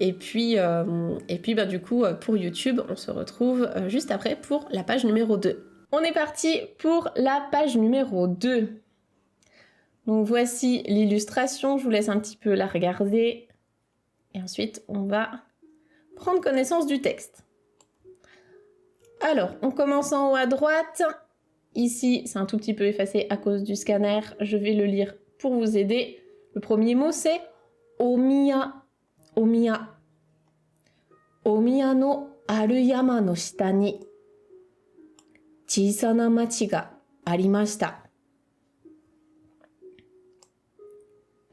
Et puis du coup pour YouTube, on se retrouve juste après pour la page numéro 2. On est parti pour la page numéro 2. Donc voici l'illustration, je vous laisse un petit peu la regarder. Et ensuite, on va prendre connaissance du texte. Alors, on commence en haut à droite. Ici, c'est un tout petit peu effacé à cause du scanner. Je vais le lire pour vous aider. Le premier mot, c'est Omiya. Omiya. Omiya no aru yama no shita ni 小さな町がありました.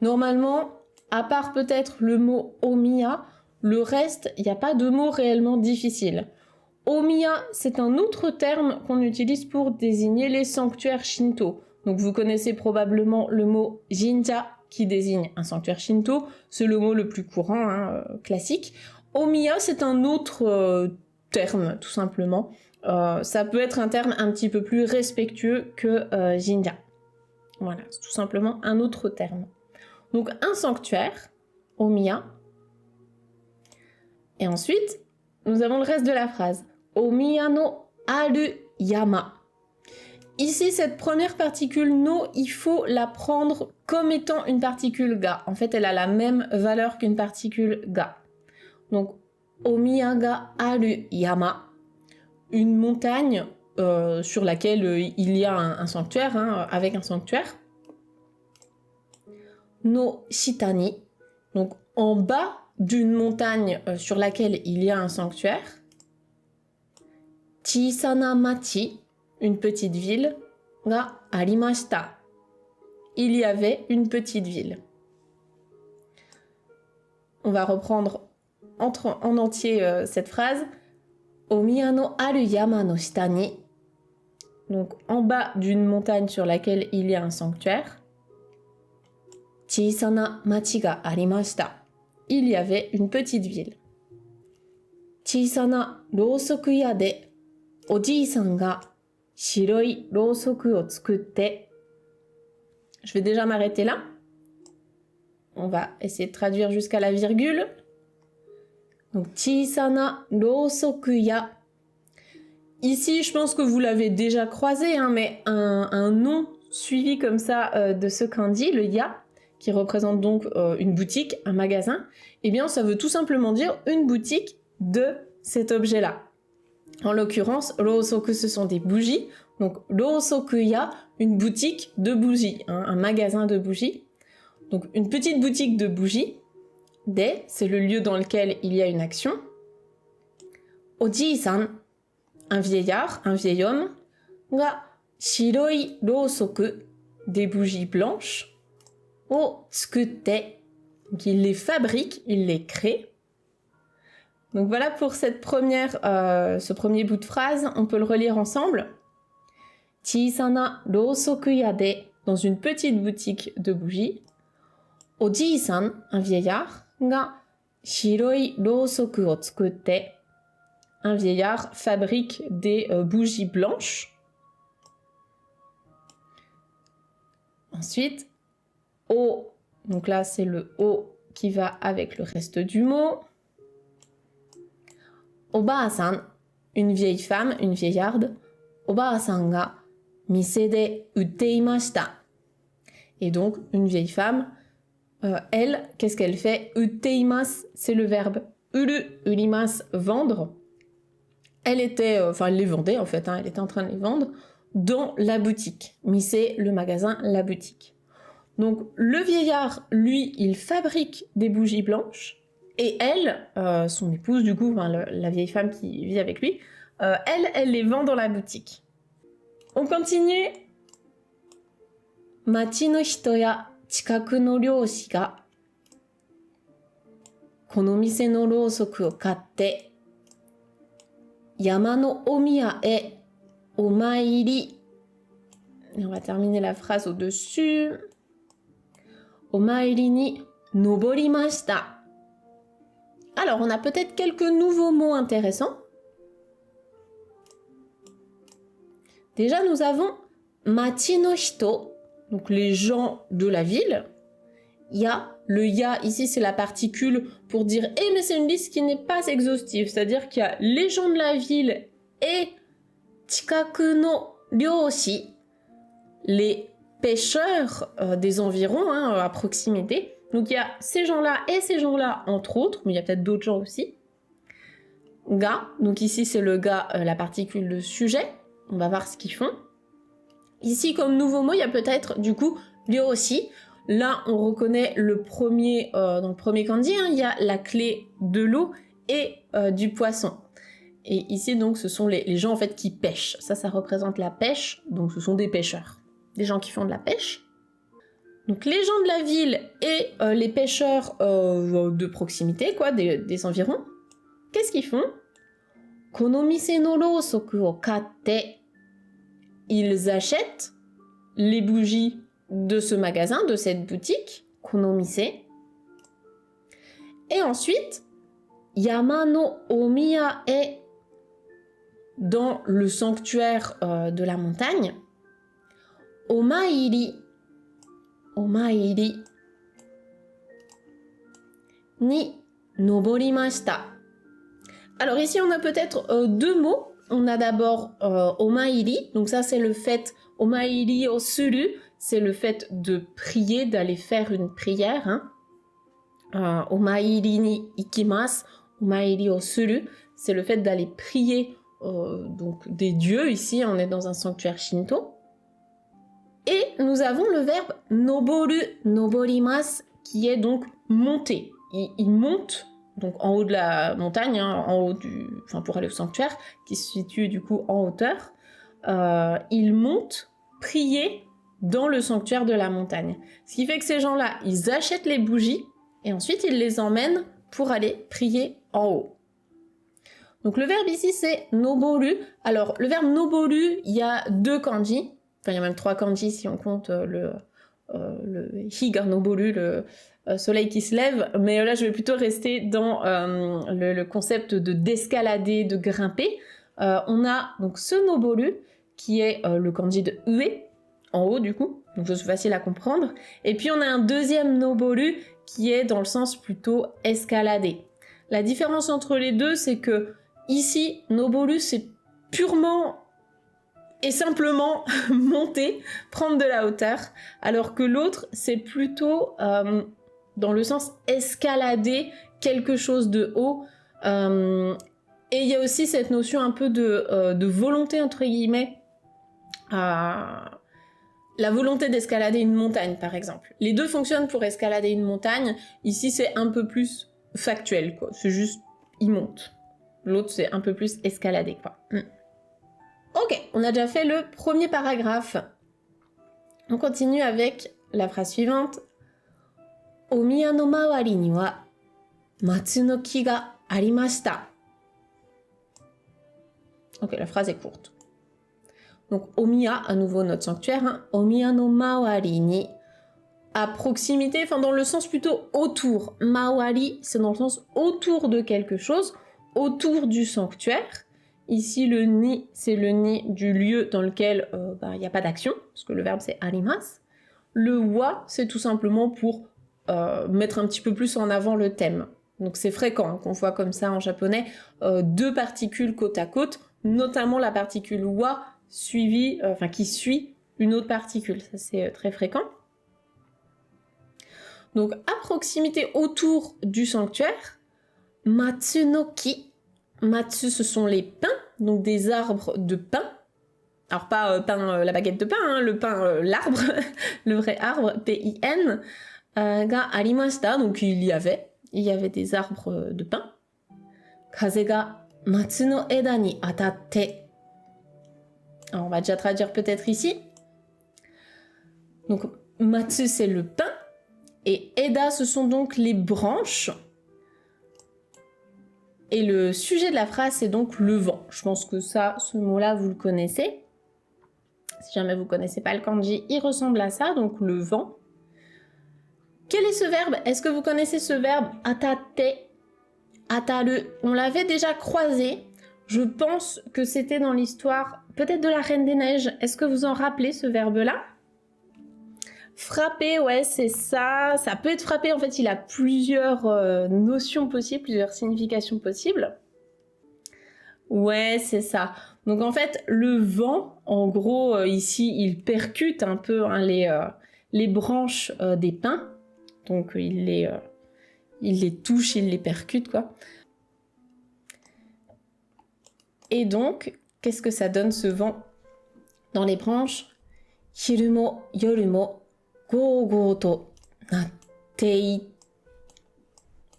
Normalement, à part peut-être le mot Omiya, le reste, il n'y a pas de mot réellement difficile. Omiya, c'est un autre terme qu'on utilise pour désigner les sanctuaires Shinto. Donc vous connaissez probablement le mot Jinja qui désigne un sanctuaire Shinto. C'est le mot le plus courant, hein, classique. Omiya, c'est un autre terme, tout simplement. Ça peut être un terme un petit peu plus respectueux que Jinja. Voilà, c'est tout simplement un autre terme. Donc un sanctuaire, Omiya. Et ensuite, nous avons le reste de la phrase. Omiya no aru yama. Ici, cette première particule no, il faut la prendre comme étant une particule ga. En fait, elle a la même valeur qu'une particule ga. Donc, Omiya ga aru yama. Une montagne sur laquelle il y a un sanctuaire, hein, avec un sanctuaire. No shitani, donc en bas d'une montagne sur laquelle il y a un sanctuaire. Chisana machi, une petite ville. ga arimashita. Il y avait une petite ville. On va reprendre en entier cette phrase. Omiya no aru yama no shita ni. Donc en bas d'une montagne sur laquelle il y a un sanctuaire. Chisana machi ga arimashita. Il y avait une petite ville. Chisana rousoku-ya de oji-san ga shiroi rousoku o tsukutte. Je vais déjà m'arrêter là. On va essayer de traduire jusqu'à la virgule. Donc, chisana rousoku-ya. Ici, je pense que vous l'avez déjà croisé, hein, mais un nom suivi comme ça de ce kanji, le ya, qui représente donc une boutique, un magasin, eh bien, ça veut tout simplement dire une boutique de cet objet-là. En l'occurrence, rousoku, ce sont des bougies. Donc, rousoku-ya, une boutique de bougies, hein, un magasin de bougies. Donc, une petite boutique de bougies. De, c'est le lieu dans lequel il y a une action. Oji-san, un vieillard, un vieil homme. Ga, shiroi rousoku, des bougies blanches. O tsukutte, donc il les fabrique, il les crée. Donc voilà pour ce premier bout de phrase, on peut le relire ensemble. Chisana rousoku-ya de, dans une petite boutique de bougies. Oji-san, un vieillard, ga shiroi rousoku o tsukutte, un vieillard fabrique des bougies blanches. Ensuite, o, donc là c'est le o qui va avec le reste du mot. Oba-san, une vieille femme, une vieillarde. Oba-san ga mise de utte imashita. Et donc, une vieille femme, elle, qu'est-ce qu'elle fait? Utte imasu, c'est le verbe uru, urimasu, vendre. Elle était, elle les vendait en fait, hein, elle était en train de les vendre dans la boutique. Mise, le magasin, la boutique. Donc, le vieillard, lui, il fabrique des bougies blanches. Et elle, son épouse du coup, la vieille femme qui vit avec lui, elle les vend dans la boutique. On continue. Machi no hito ya chikaku no ryōshi ga kono mise no rousoku o katte yama no omiya e omairi. On va terminer la phrase au-dessus. Omairi ni noborimashita. Alors, on a peut-être quelques nouveaux mots intéressants. Déjà, nous avons machi no hito, donc les gens de la ville. Ya, le ya, ici, c'est la particule pour dire « Eh, mais c'est une liste qui n'est pas exhaustive », c'est-à-dire qu'il y a les gens de la ville et chikaku no ryōshi, les pêcheurs des environs, hein, à proximité. Donc il y a ces gens-là et ces gens-là, entre autres, mais il y a peut-être d'autres gens aussi. Ga, donc ici c'est le ga, la particule de sujet. On va voir ce qu'ils font. Ici, comme nouveau mot, il y a peut-être du coup ryōshi. Là, on reconnaît le premier, dans le premier kanji, hein, il y a la clé de l'eau et du poisson. Et ici, donc, ce sont les gens en fait qui pêchent. Ça représente la pêche. Donc, ce sont des pêcheurs, des gens qui font de la pêche. Donc les gens de la ville et les pêcheurs de proximité, quoi, des environs, qu'est-ce qu'ils font? Kono mise no rousoku o katte. Ils achètent les bougies de ce magasin, de cette boutique, kono mise. Et ensuite, yama no omiya e, dans le sanctuaire de la montagne, omairi. Omairi ni noborimashita. Alors ici on a peut-être deux mots. On a d'abord omairi, donc ça c'est le fait, omairi o suru, c'est le fait de prier, d'aller faire une prière. Hein. Omairi ni ikimasu, omairi o suru, c'est le fait d'aller prier donc des dieux. Ici on est dans un sanctuaire shinto. Et nous avons le verbe noboru, noborimasu, qui est donc monter. Il monte, donc en haut de la montagne, hein, en haut pour aller au sanctuaire, qui se situe du coup en hauteur. Il monte prier dans le sanctuaire de la montagne. Ce qui fait que ces gens-là, ils achètent les bougies et ensuite ils les emmènent pour aller prier en haut. Donc le verbe ici c'est noboru. Alors le verbe noboru, il y a 2 kanji, enfin il y a même 3 kanji si on compte le higa noboru, le soleil qui se lève, mais là je vais plutôt rester dans le concept d'escalader, de grimper. On a donc ce noboru qui est le kanji de ue, en haut du coup, donc c'est facile à comprendre. Et puis on a un deuxième noboru qui est dans le sens plutôt escalader. La différence entre les deux, c'est que ici, noboru c'est purement et simplement monter, prendre de la hauteur, alors que l'autre c'est plutôt dans le sens escalader quelque chose de haut. Et il y a aussi cette notion un peu de volonté entre guillemets. La volonté d'escalader une montagne, par exemple. Les deux fonctionnent pour escalader une montagne. Ici, c'est un peu plus factuel, quoi. C'est juste, il monte. L'autre, c'est un peu plus escalader, quoi. Ok, on a déjà fait le premier paragraphe. On continue avec la phrase suivante. Omiya no mawari ni wa matsu no ki ga arimashita. Ok, la phrase est courte. Donc, Omiya, à nouveau notre sanctuaire, hein. Omiya no mawari ni, à proximité, enfin dans le sens plutôt autour. Mawari, c'est dans le sens autour de quelque chose, autour du sanctuaire. Ici, le ni, c'est le ni du lieu dans lequel il n'y a pas d'action, parce que le verbe c'est arimasu. Le wa, c'est tout simplement pour mettre un petit peu plus en avant le thème. Donc c'est fréquent qu'on voit comme ça en japonais 2 particules côte à côte, notamment la particule wa, qui suit une autre particule. Ça, c'est très fréquent. Donc, à proximité autour du sanctuaire, matsu no ki. Matsu, ce sont les pins, donc des arbres de pin. Alors, pas pain, la baguette de pain, hein, le pain, l'arbre, le vrai arbre, P-I-N, ga arimashita, donc il y avait des arbres de pin. Kaze ga matsu no eda ni atatte. Alors, on va déjà traduire peut-être ici. Donc, matsu, c'est le pin. Et eda, ce sont donc les branches. Et le sujet de la phrase, c'est donc le vent. Je pense que ce mot-là, vous le connaissez. Si jamais vous ne connaissez pas le kanji, il ressemble à ça, donc le vent. Quel est ce verbe? Est-ce que vous connaissez ce verbe atatte? Ataru. On l'avait déjà croisé. Je pense que c'était dans l'histoire, peut-être de la Reine des Neiges. Est-ce que vous en rappelez ce verbe-là? Frapper, ouais, c'est ça. Ça peut être frapper, en fait, il a plusieurs notions possibles, plusieurs significations possibles. Ouais, c'est ça. Donc, en fait, le vent, en gros, ici, il percute un peu hein, les branches des pins. Donc, il les touche, il les percute, quoi. Et donc, qu'est-ce que ça donne ce vent dans les branches? Hiru mo yoru mo go go to nattei.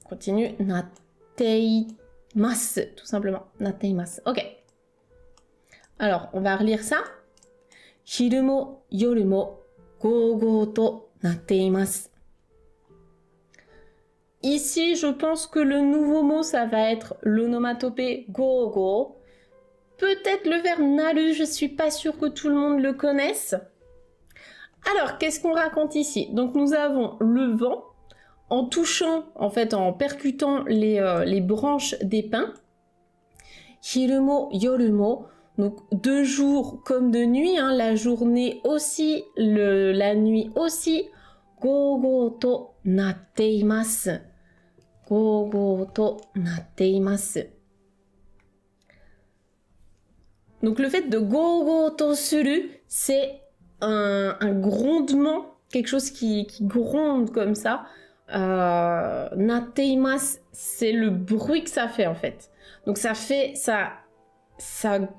Continue. Natteimasu, tout simplement. Natteimasu. Ok. Alors, on va relire ça. Hiru mo yoru mo go go to natteimasu. Ici, je pense que le nouveau mot, ça va être l'onomatopée go go. Peut-être le verbe naru, je suis pas sûre que tout le monde le connaisse. Alors, qu'est-ce qu'on raconte ici? Donc, nous avons le vent en touchant, en fait, en percutant les branches des pins. Hirumo, yorumo, donc de jour comme de nuit, hein, la journée aussi, la nuit aussi. Go go to natteimasu. Go go to natteimasu. Donc le fait de go go to suru, c'est un grondement, quelque chose qui gronde comme ça. Natteimasu, c'est le bruit que ça fait en fait. Donc ça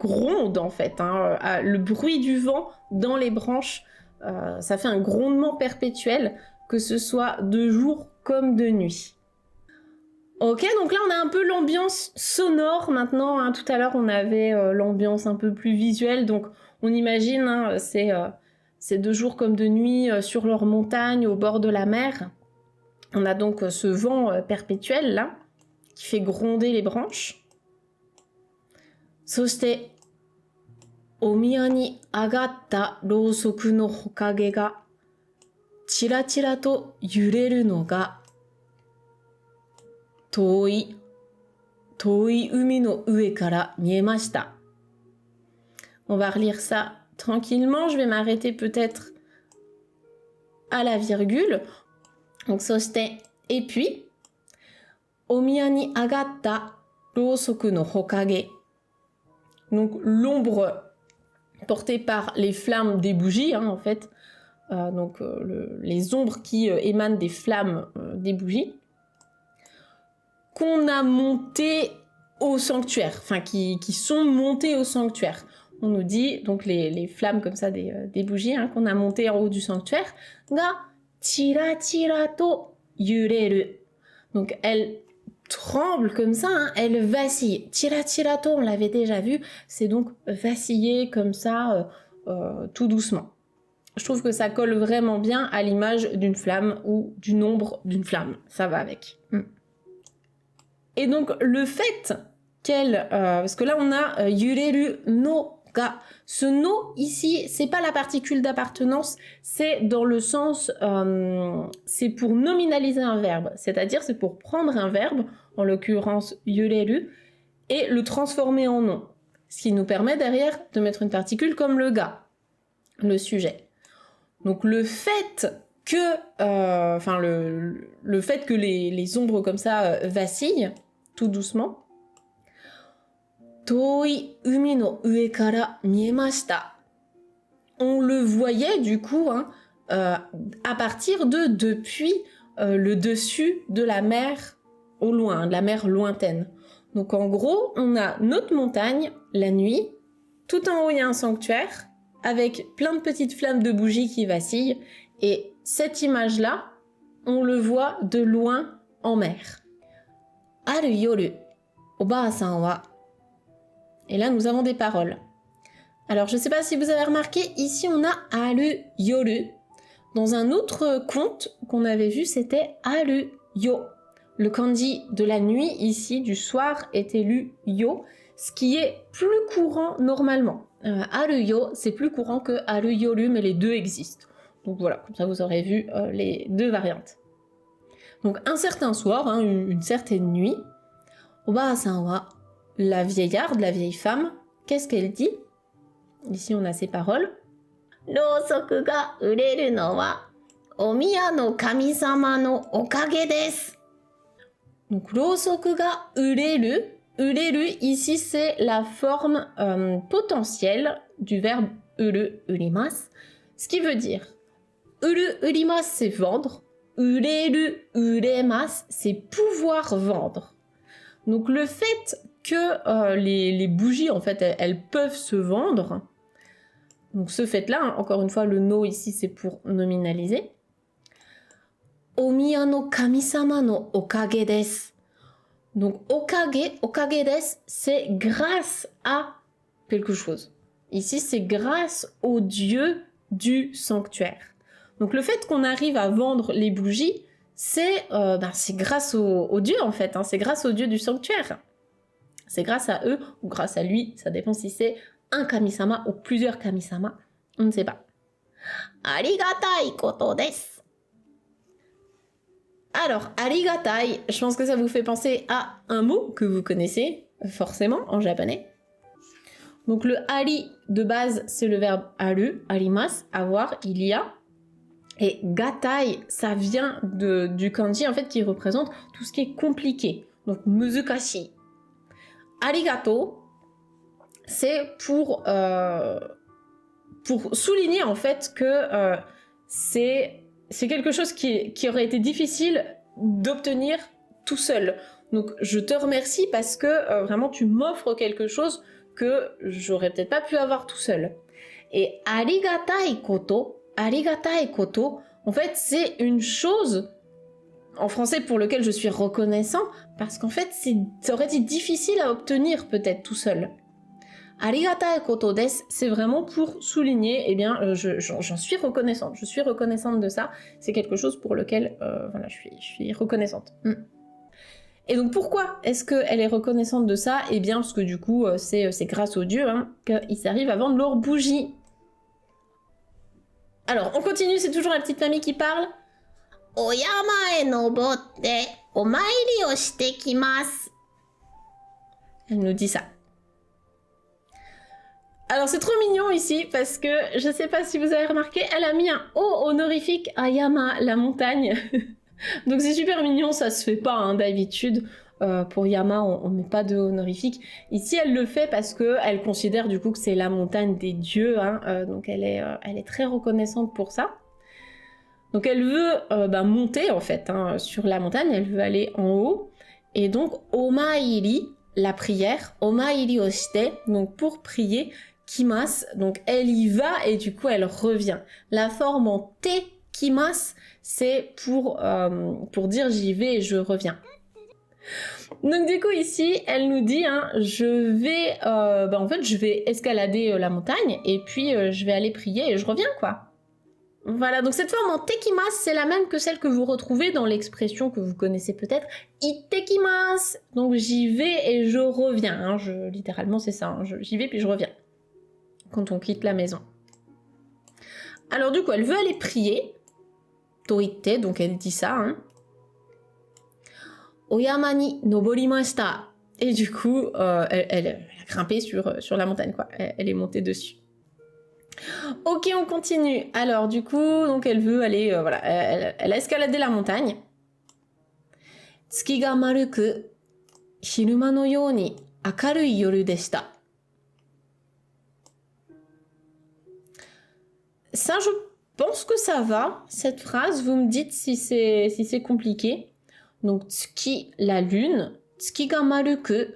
gronde en fait. Hein, le bruit du vent dans les branches, ça fait un grondement perpétuel, que ce soit de jour comme de nuit. Ok, donc là on a un peu l'ambiance sonore maintenant, hein. Tout à l'heure on avait l'ambiance un peu plus visuelle, donc on imagine, hein, c'est c'est de jour comme de nuit sur leur montagne, au bord de la mer. On a donc ce vent perpétuel là, qui fait gronder les branches. そして、お宮に上がったろうそくの火影が、ちらちらと揺れるのが、遠い海の上から見えました。On va relire ça tranquillement. Je vais m'arrêter peut-être à la virgule. Donc, そして、et puis, お宮に上がったろうそくの火影。Donc, l'ombre portée par les flammes des bougies, hein, en fait. Donc, les ombres qui émanent des flammes des bougies. Qu'on a montées au sanctuaire. Enfin, qui sont montées au sanctuaire. On nous dit, donc, les flammes comme ça des bougies, hein, qu'on a montées en haut du sanctuaire. Ga chira chira to yureru. Donc, elle tremble comme ça, hein, elle vacille. Chira chira to, on l'avait déjà vu, c'est donc vaciller comme ça, tout doucement. Je trouve que ça colle vraiment bien à l'image d'une flamme ou du nombre d'une flamme. Ça va avec. Et donc, le fait qu'elle... parce que là, on a yureru no ga. Ce no, ici, c'est pas la particule d'appartenance, c'est dans le sens... c'est pour nominaliser un verbe. C'est-à-dire, c'est pour prendre un verbe, en l'occurrence yureru, et le transformer en nom. Ce qui nous permet derrière de mettre une particule comme le ga, le sujet. Donc le fait que, le fait que les ombres comme ça vacillent tout doucement. Toi umi no ue kara miemashita. On le voyait du coup, hein, à partir de depuis le dessus de la mer au loin, de la mer lointaine. Donc en gros, on a notre montagne la nuit, tout en haut il y a un sanctuaire, avec plein de petites flammes de bougies qui vacillent, et cette image-là, on le voit de loin en mer. Aru yoru, oba-san wa. Et là, nous avons des paroles. Alors, je ne sais pas si vous avez remarqué, ici, on a aru yoru. Dans un autre conte qu'on avait vu, c'était aru yo. Le kanji de la nuit, ici, du soir, était lu yo, ce qui est plus courant normalement. Aru yo, c'est plus courant que aru yoru, mais les deux existent. Donc voilà, comme ça vous aurez vu les deux variantes. Donc un certain soir, hein, une certaine nuit, Oba-san wa, la vieillarde, la vieille femme, qu'est-ce qu'elle dit? Ici on a ces paroles. Rousoku ga ureru no wa, omiya no kami-sama no okage desu. Donc rousoku ga ureru. Ureru, ici, c'est la forme potentielle du verbe uru, urimasu, ce qui veut dire uru, urimasu, c'est vendre, ureru, uremasu, c'est pouvoir vendre. Donc le fait que les bougies, en fait, elles peuvent se vendre, donc ce fait-là, hein, encore une fois, le no ici, c'est pour nominaliser. Omiya no kami-sama no okage desu. Donc, okage desu, c'est grâce à quelque chose. Ici, c'est grâce au dieu du sanctuaire. Donc, le fait qu'on arrive à vendre les bougies, c'est grâce au dieu, en fait. Hein, c'est grâce au dieu du sanctuaire. C'est grâce à eux, ou grâce à lui, ça dépend si c'est un kami-sama ou plusieurs kami-sama. On ne sait pas. Arigatai koto desu. Alors, arigatai, je pense que ça vous fait penser à un mot que vous connaissez forcément en japonais. Donc le ari de base, c'est le verbe aru, arimasu, avoir, il y a. Et gatai, ça vient du kanji en fait qui représente tout ce qui est compliqué. Donc muzukashi. Arigato, c'est pour souligner en fait que c'est quelque chose qui aurait été difficile d'obtenir tout seul. Donc je te remercie parce que vraiment tu m'offres quelque chose que j'aurais peut-être pas pu avoir tout seul. Et arigatai koto, en fait c'est une chose en français pour lequel je suis reconnaissant parce qu'en fait ça aurait été difficile à obtenir peut-être tout seul. arigatai koto desu, c'est vraiment pour souligner, eh bien, j'en suis reconnaissante. Je suis reconnaissante de ça. C'est quelque chose pour lequel, voilà, je suis reconnaissante. Et donc pourquoi est-ce qu'elle est reconnaissante de ça? Eh bien parce que du coup c'est grâce aux dieux hein, qu'ils arrivent à vendre leurs bougies. Alors on continue, c'est toujours la petite famille qui parle. Oyama e nobotte omairi o shite kimasu. Elle nous dit ça. Alors c'est trop mignon ici parce que je sais pas si vous avez remarqué, elle a mis un O honorifique à Yama, la montagne. Donc c'est super mignon, ça se fait pas hein, d'habitude. Pour Yama, on met pas de honorifique. Ici, elle le fait parce que elle considère du coup que c'est la montagne des dieux. Hein, donc elle est très reconnaissante pour ça. Donc elle veut monter en fait hein, sur la montagne. Elle veut aller en haut. Et donc omairi, la prière, omairi oshite, donc pour prier, kimasu, donc elle y va et du coup elle revient. La forme en te kimasu, c'est pour dire j'y vais et je reviens. Donc du coup ici, elle nous dit, hein, je vais escalader la montagne et puis je vais aller prier et je reviens quoi. Voilà, donc cette forme en tekimasu, c'est la même que celle que vous retrouvez dans l'expression que vous connaissez peut-être, itekimasu. Donc j'y vais et je reviens, hein, littéralement c'est ça, hein, j'y vais puis je reviens. Quand on quitte la maison. Alors du coup, elle veut aller prier. Toite, donc elle dit ça, hein. Oyama ni noborimashita. Et du coup, elle a grimpé sur la montagne, quoi. Elle est montée dessus. Ok, on continue. Alors, du coup, donc elle veut aller, elle a escaladé la montagne. Tsuki ga maruku, hiruma no you ni akarui yoru deshita. Ça, je pense que ça va, cette phrase. Vous me dites si c'est compliqué. Donc, tsuki, la lune. Tsuki ga maruku,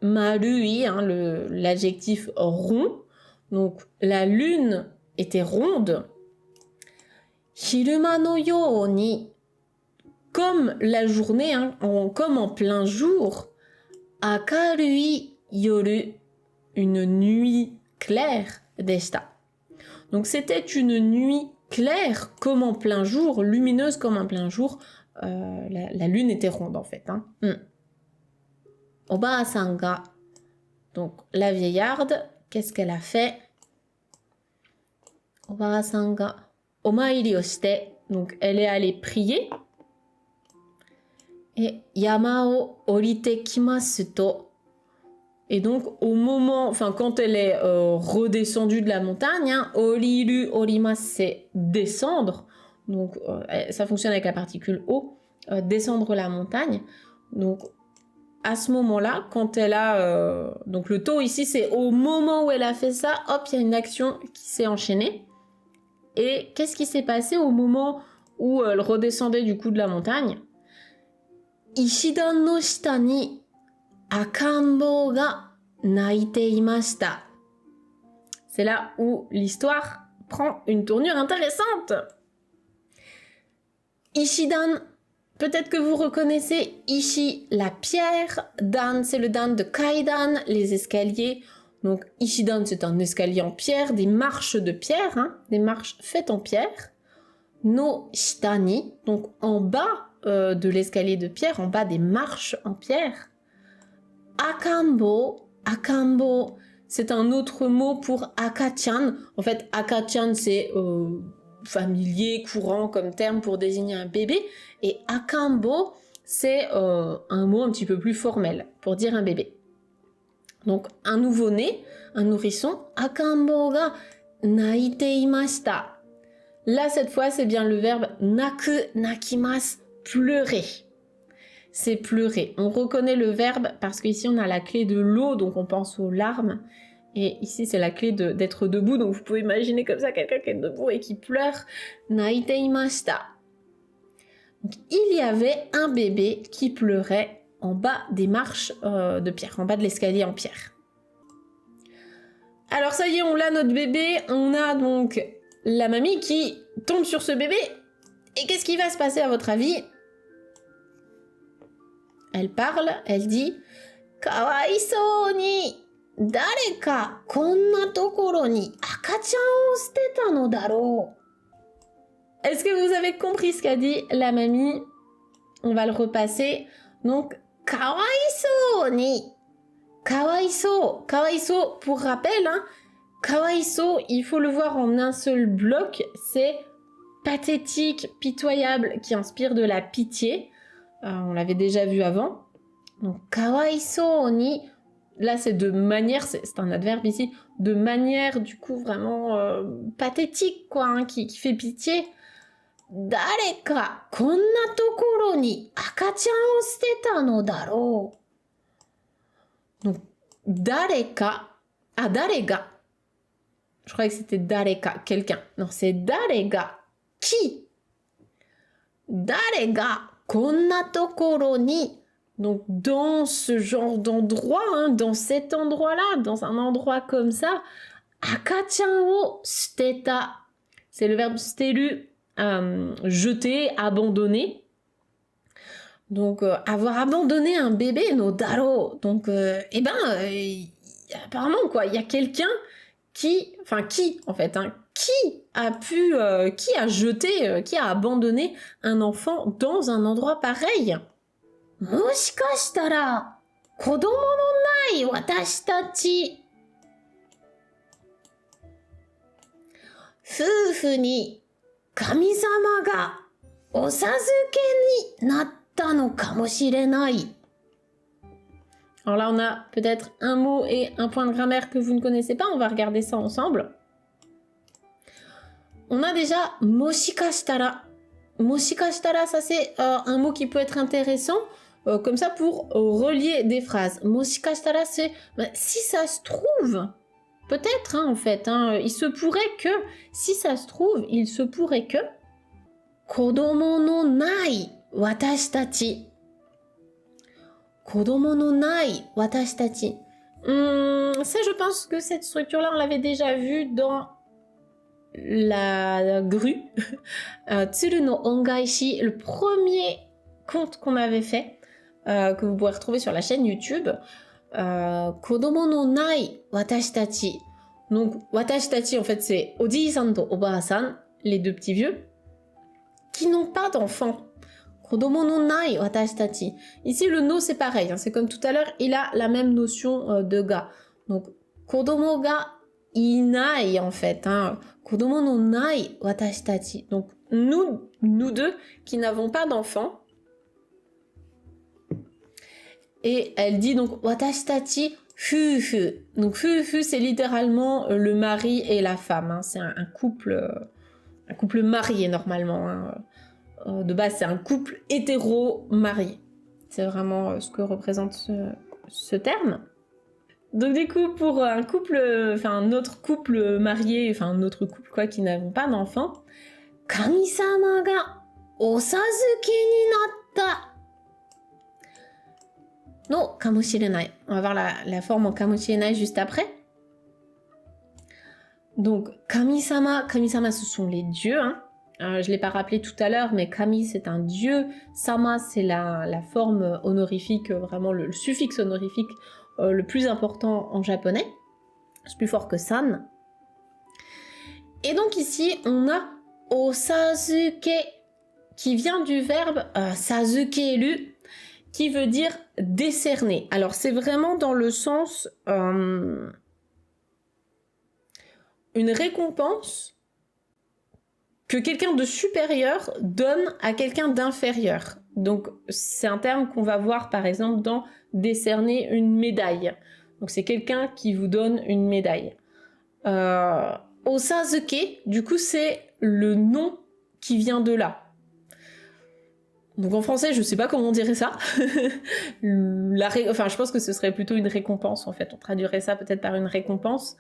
marui, hein, l'adjectif rond. Donc, la lune était ronde. Hiruma no you ni, comme la journée, hein, comme en plein jour. Akarui yoru, une nuit claire deshita. Donc c'était une nuit claire comme en plein jour, lumineuse comme en plein jour. La lune était ronde en fait. Hein. Oba-san ga, donc la vieillarde, qu'est-ce qu'elle a fait? Oba-san ga omairi o shite, donc elle est allée prier. Et yama o orite kimasu to. Et donc, au moment, enfin, quand elle est redescendue de la montagne, hein, oriru, orimas, c'est descendre. Donc, ça fonctionne avec la particule O, descendre la montagne. Donc, à ce moment-là, quand elle a... donc, le to ici, c'est au moment où elle a fait ça, hop, il y a une action qui s'est enchaînée. Et qu'est-ce qui s'est passé au moment où elle redescendait du coup de la montagne? Ishidan no shita ni akanbo ga naite imashita. C'est là où l'histoire prend une tournure intéressante. Ishidan, peut-être que vous reconnaissez Ishi, la pierre. Dan, c'est le dan de kaidan, les escaliers. Donc Ishidan, c'est un escalier en pierre, des marches de pierre, hein, des marches faites en pierre. No shita ni, donc en bas de l'escalier de pierre, en bas des marches en pierre. Akanbo, akanbo, c'est un autre mot pour akachan. En fait, akachan, c'est familier, courant comme terme pour désigner un bébé. Et akanbo, c'est un mot un petit peu plus formel pour dire un bébé. Donc, un nouveau-né, un nourrisson, akanbo ga naite imashita. Là, cette fois, c'est bien le verbe naku, nakimasu, pleurer. C'est pleurer. On reconnaît le verbe parce qu'ici, on a la clé de l'eau, donc on pense aux larmes. Et ici, c'est la clé d'être debout, donc vous pouvez imaginer comme ça quelqu'un qui est debout et qui pleure. Naite imashita. Donc, il y avait un bébé qui pleurait en bas des marches de pierre, en bas de l'escalier en pierre. Alors ça y est, on a notre bébé, on a donc la mamie qui tombe sur ce bébé. Et qu'est-ce qui va se passer à votre avis? Elle parle, elle dit « Kawaisou ni 誰かこんなところに赤ちゃんを捨てたのだろう. Est-ce que vous avez compris ce qu'a dit la mamie? On va le repasser. Donc, kawaiso ni. Kawaiso. Kawaiso, pour rappel, hein, kawaiso, il faut le voir en un seul bloc. C'est pathétique, pitoyable, qui inspire de la pitié. On l'avait déjà vu avant. Donc, kawaiso ni. Là, c'est de manière, c'est un adverbe ici, de manière, du coup, vraiment pathétique, quoi, hein, qui fait pitié. 誰かこんなところに赤ちゃんを捨てたのだろう. Donc, 誰か, ah, 誰が. Je croyais que c'était 誰か, quelqu'un. Non, c'est 誰が, qui. 誰がこんなところに. Donc, dans ce genre d'endroit, hein, dans cet endroit-là, dans un endroit comme ça, 赤ちゃんを捨てた. C'est le verbe 捨てる. Jeter, abandonner. Donc, avoir abandonné un bébé, no daro. Donc, apparemment, quoi, il y a quelqu'un qui, en fait, hein, qui a jeté, qui a abandonné un enfant dans un endroit pareil. もしかしたら、子供のない私たち。夫婦に 神様がお授けになったのかもしれない. Alors là, on a peut-être un mot et un point de grammaire que vous ne connaissez pas. On va regarder ça ensemble. On a déjà moshikashitara. Moshikashitara, ça c'est un mot qui peut être intéressant, comme ça pour relier des phrases. Moshikashitara, c'est si ça se trouve. Peut-être, hein, en fait. Hein, il se pourrait que, si ça se trouve, il se pourrait que... Kodomo no nai watashi tachi. Kodomo no nai watashi tachi. Ça, je pense que cette structure-là, on l'avait déjà vue dans la grue. Tsuru no Ongaishi, le premier conte qu'on avait fait, que vous pourrez retrouver sur la chaîne YouTube. Kodomo no nai watashi tachi. Donc, watashi tachi, en fait, c'est Oji-san to Oba-san, les deux petits vieux, qui n'ont pas d'enfants. Kodomo no nai watashi tachi. Ici, le no, c'est pareil. Hein, c'est comme tout à l'heure, il a la même notion de ga. Donc, kodomo ga inai, en fait. Hein. Kodomo no nai watashi tachi. Donc, nous deux, qui n'avons pas d'enfants. Et elle dit donc watashi tachi fufu. Donc fufu, c'est littéralement le mari et la femme. Hein. C'est un couple marié normalement. Hein. De base, c'est un couple hétéro-marié. C'est vraiment ce que représente ce terme. Donc du coup, pour un autre couple marié, un autre couple quoi, qui n'avons pas d'enfants, Kami-sama ga osazuke ni natta. No kamoshirenai. On va voir la forme en kamoshirenai juste après. Donc, Kami-sama, ce sont les dieux. Hein. Je ne l'ai pas rappelé tout à l'heure, mais Kami, c'est un dieu. Sama, c'est la forme honorifique, vraiment le suffixe honorifique le plus important en japonais. C'est plus fort que san. Et donc ici, on a osazuke, qui vient du verbe sazukeru, qui veut dire décerner. Alors c'est vraiment dans le sens une récompense que quelqu'un de supérieur donne à quelqu'un d'inférieur. Donc c'est un terme qu'on va voir par exemple dans décerner une médaille. Donc c'est quelqu'un qui vous donne une médaille. Osazuke, du coup c'est le nom qui vient de là. Donc en français, je sais pas comment on dirait ça. Je pense que ce serait plutôt une récompense en fait. On traduirait ça peut-être par une récompense.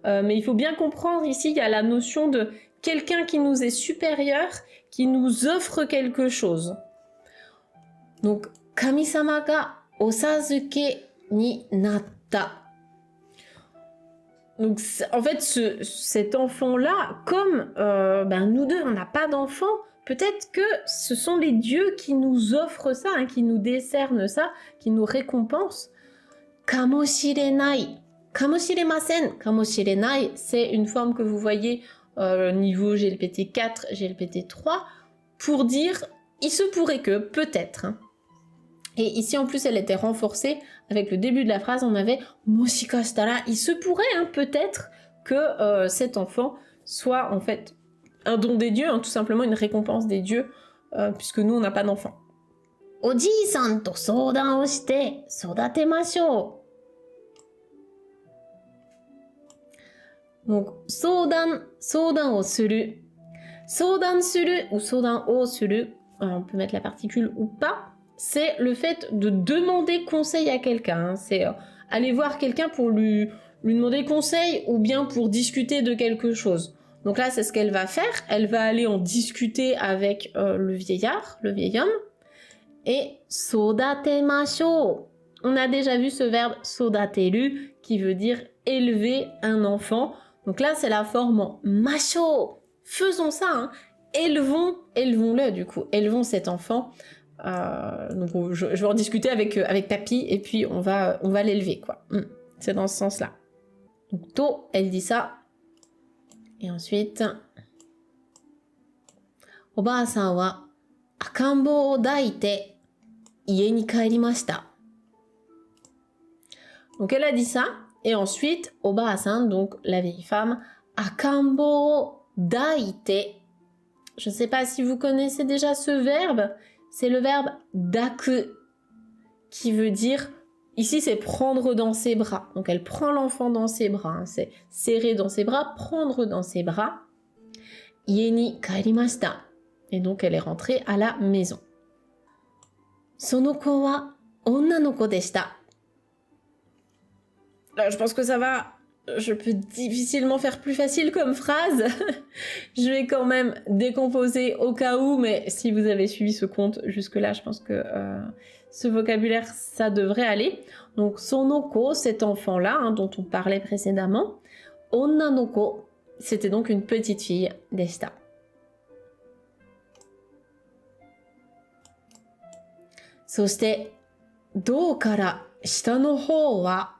Mais il faut bien comprendre ici, il y a la notion de quelqu'un qui nous est supérieur, qui nous offre quelque chose. Donc, Kami-sama ga osazuke ni natta. Donc en fait, cet enfant-là, comme nous deux, on n'a pas d'enfant, peut-être que ce sont les dieux qui nous offrent ça, hein, qui nous décernent ça, qui nous récompensent. Kamoshirenai. kamoshiremasen, kamoshirenai, c'est une forme que vous voyez niveau GLPT 4, GLPT 3, pour dire il se pourrait que, peut-être. Hein. Et ici en plus elle était renforcée avec le début de la phrase, on avait moshikashitara, il se pourrait hein, peut-être que cet enfant soit en fait un don des dieux, hein, tout simplement une récompense des dieux, puisque nous on n'a pas d'enfant. Oji-san to soudan o shite sodatemashou. Donc, soudan o suru. Soudan suru ou soudan o suru, on peut mettre la particule ou pas, c'est le fait de demander conseil à quelqu'un. Hein. C'est aller voir quelqu'un pour lui demander conseil ou bien pour discuter de quelque chose. Donc là, c'est ce qu'elle va faire. Elle va aller en discuter avec le vieillard, le vieil homme. Et sodatemashou. On a déjà vu ce verbe sodateru qui veut dire élever un enfant. Donc là, c'est la forme masho. Faisons ça, hein. Élevons-le du coup. Élevons cet enfant. Donc je vais en discuter avec papy et puis on va l'élever quoi. C'est dans ce sens-là. Donc To, elle dit ça. Et ensuite, Oba-san wa akanbo o daite ie ni kairimashita. Donc elle a dit ça. Et ensuite, Oba-san, donc la vieille femme, akanbo o daite. Je ne sais pas si vous connaissez déjà ce verbe. C'est le verbe daku, qui veut dire, ici c'est prendre dans ses bras. Donc elle prend l'enfant dans ses bras, hein, c'est serrer dans ses bras, prendre dans ses bras. Ie ni kairimashita. Et donc elle est rentrée à la maison. Sono ko wa onna no ko deshita. Là, je pense que ça va. Je peux difficilement faire plus facile comme phrase. Je vais quand même décomposer au cas où, mais si vous avez suivi ce conte jusque-là, je pense que ce vocabulaire, ça devrait aller. Donc, sonoko, cet enfant-là, hein, dont on parlait précédemment. Onnanoko, c'était donc une petite fille deshita. Soshite, dou kara shita no hou wa.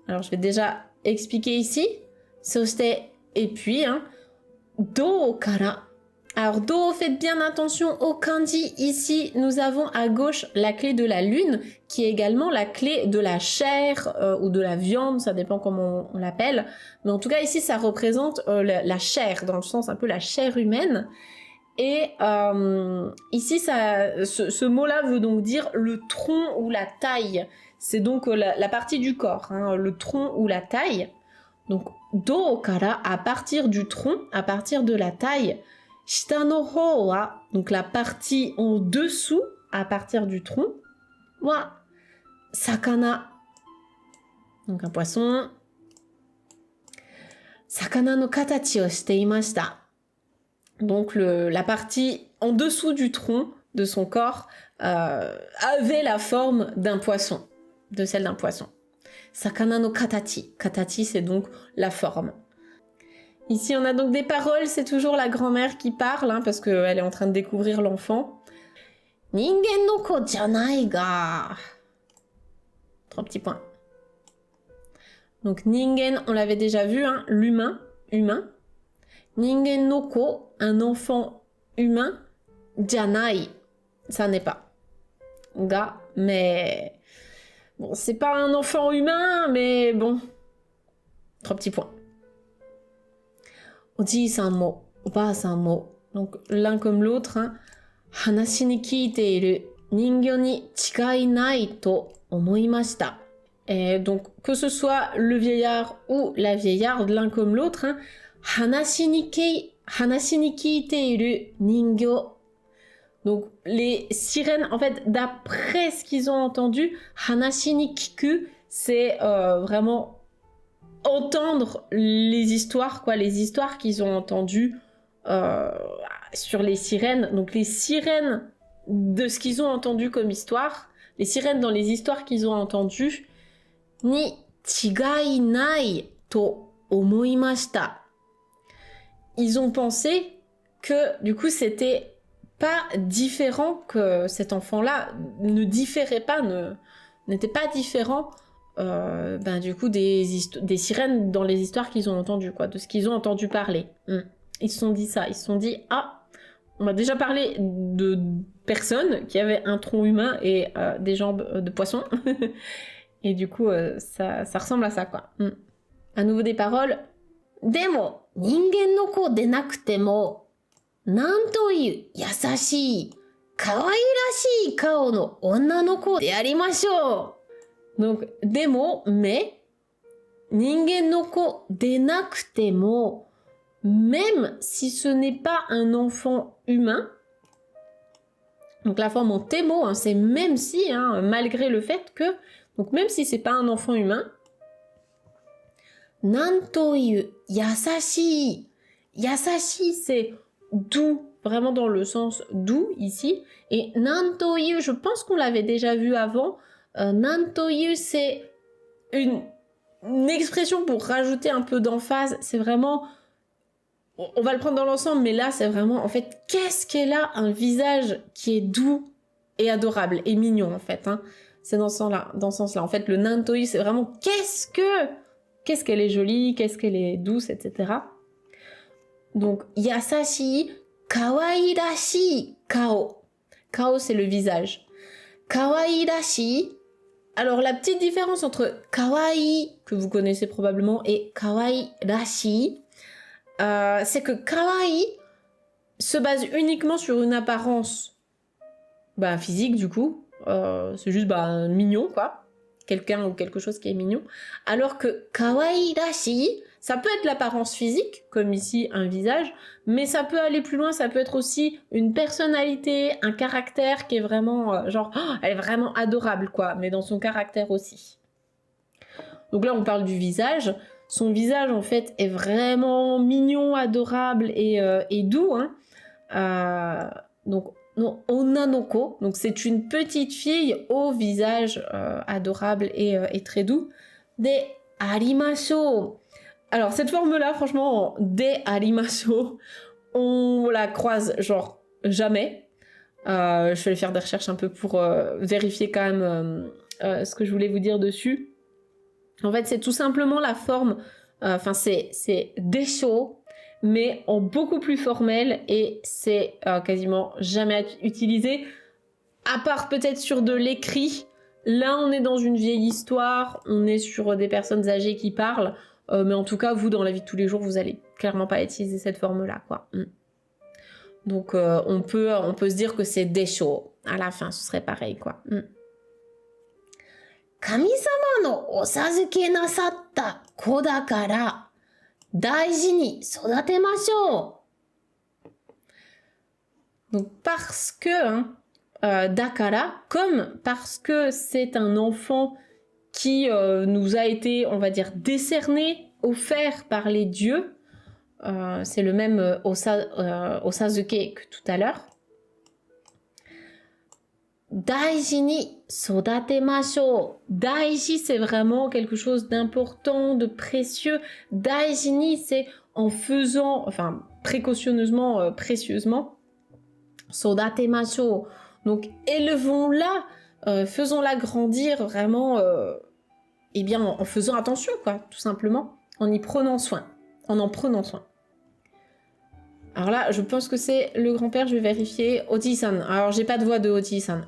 Alors, je vais déjà expliquer ici. Soshite, et puis, hein, do kara. Alors, do, faites bien attention au kanji. Ici, nous avons à gauche la clé de la lune, qui est également la clé de la chair ou de la viande, ça dépend comment on l'appelle. Mais en tout cas, ici, ça représente la chair, dans le sens un peu la chair humaine. Et ici, ce mot-là veut donc dire le tronc ou la taille. C'est donc la partie du corps, hein, le tronc ou la taille. Donc, do kara, à partir du tronc, à partir de la taille. Shita no hou wa, donc la partie en dessous, à partir du tronc. Wa, sakana, donc un poisson. Sakana no katachi o shite imashita. Donc la partie en dessous du tronc de son corps avait la forme d'un poisson, de celle d'un poisson. Sakana no katachi. Katachi, c'est donc la forme. Ici, on a donc des paroles, c'est toujours la grand-mère qui parle, hein, parce qu'elle est en train de découvrir l'enfant. Ningen no ko janai ga. 3 petits points. Donc, ningen, on l'avait déjà vu, hein, l'humain, humain. Ningen no ko, un enfant humain. Janai, ça n'est pas. Ga, mais... Bon, c'est pas un enfant humain, mais bon. 3 petits points. Oji-san mo, oba-san mo. Donc, l'un comme l'autre, hein. Hanashi ni kiiteiru ningyo ni chikai nai to omoimashita. Et donc, que ce soit le vieillard ou la vieillarde, l'un comme l'autre, hein. Hanashi ni kiiteiru ningyo. Donc, les sirènes, en fait, d'après ce qu'ils ont entendu, hanashi ni kiku, c'est vraiment entendre les histoires, quoi, les histoires qu'ils ont entendues sur les sirènes. Donc, les sirènes de ce qu'ils ont entendu comme histoire, les sirènes dans les histoires qu'ils ont entendues, ni chigai nai to omoimashita. Ils ont pensé que, du coup, c'était pas différent, que cet enfant-là ne différait pas, n'était pas différent du coup des sirènes dans les histoires qu'ils ont entendues, quoi, de ce qu'ils ont entendu parler. Ils se sont dit ça, ils se sont dit « Ah, on m'a déjà parlé de personnes qui avaient un tronc humain et des jambes de poisson. » Et du coup, ça ressemble à ça, quoi. À nouveau des paroles. « Demo, ningen no ko de nakute mo, nan to iu yasashii, kawairashii kao no onna no ko de arimashou. » Donc, demo, mais, ningen no ko de nakute mo, même si ce n'est pas un enfant humain. Donc la forme en temo, hein, c'est même si, hein, malgré le fait que, donc même si c'est pas un enfant humain, nanto iu yasashi. Yasashi, c'est doux, vraiment dans le sens doux ici. Et nanto iu, je pense qu'on l'avait déjà vu avant. Nanto iu, c'est une expression pour rajouter un peu d'emphase. C'est vraiment, on va le prendre dans l'ensemble, mais là, c'est vraiment, en fait, qu'est-ce qu'elle a un visage qui est doux et adorable et mignon, en fait. Hein. C'est dans ce sens-là. En fait, le nantoi, c'est vraiment qu'est-ce qu'elle est jolie, qu'est-ce qu'elle est douce, etc. Donc, yasashi, kawairashi, kao. Kao, c'est le visage. Kawairashi. Alors, la petite différence entre kawaii, que vous connaissez probablement, et kawairashi, c'est que kawaii se base uniquement sur une apparence physique, du coup. C'est juste mignon, quoi. Quelqu'un ou quelque chose qui est mignon. Alors que kawairashi, ça peut être l'apparence physique, comme ici un visage, mais ça peut aller plus loin, ça peut être aussi une personnalité, un caractère qui est vraiment, elle est vraiment adorable, quoi, mais dans son caractère aussi. Donc là, on parle du visage. Son visage, en fait, est vraiment mignon, adorable et doux. Hein. Donc, onanoko, donc c'est une petite fille au visage adorable et très doux. De arimashou. Alors, cette forme-là, franchement, de arimashou, on la croise jamais. Je vais faire des recherches un peu pour vérifier quand même ce que je voulais vous dire dessus. En fait, c'est tout simplement la forme, c'est desho, mais en beaucoup plus formel, et c'est quasiment jamais utilisé, à part peut-être sur de l'écrit. Là, on est dans une vieille histoire, on est sur des personnes âgées qui parlent, mais en tout cas, vous, dans la vie de tous les jours, vous allez clairement pas utiliser cette forme-là, quoi. Donc, on peut se dire que c'est desho. À la fin, ce serait pareil, quoi. Kami-sama no osazuke nasatta ko dakara, daiji ni sodatemashou. Donc, parce que, dakara, comme parce que c'est un enfant qui nous a été, on va dire, décerné, offert par les dieux, c'est le même osazuke que tout à l'heure. Daiji ni sodatemashou. Daiji, c'est vraiment quelque chose d'important, de précieux. Daiji ni, c'est en faisant, précautionneusement, précieusement. Sodatemashou. Donc, élevons-la, faisons-la grandir vraiment, en faisant attention, quoi, tout simplement. En y prenant soin. En prenant soin. Alors là, je pense que c'est le grand-père, je vais vérifier. Oji-san. Alors, j'ai pas de voix de Oji-san.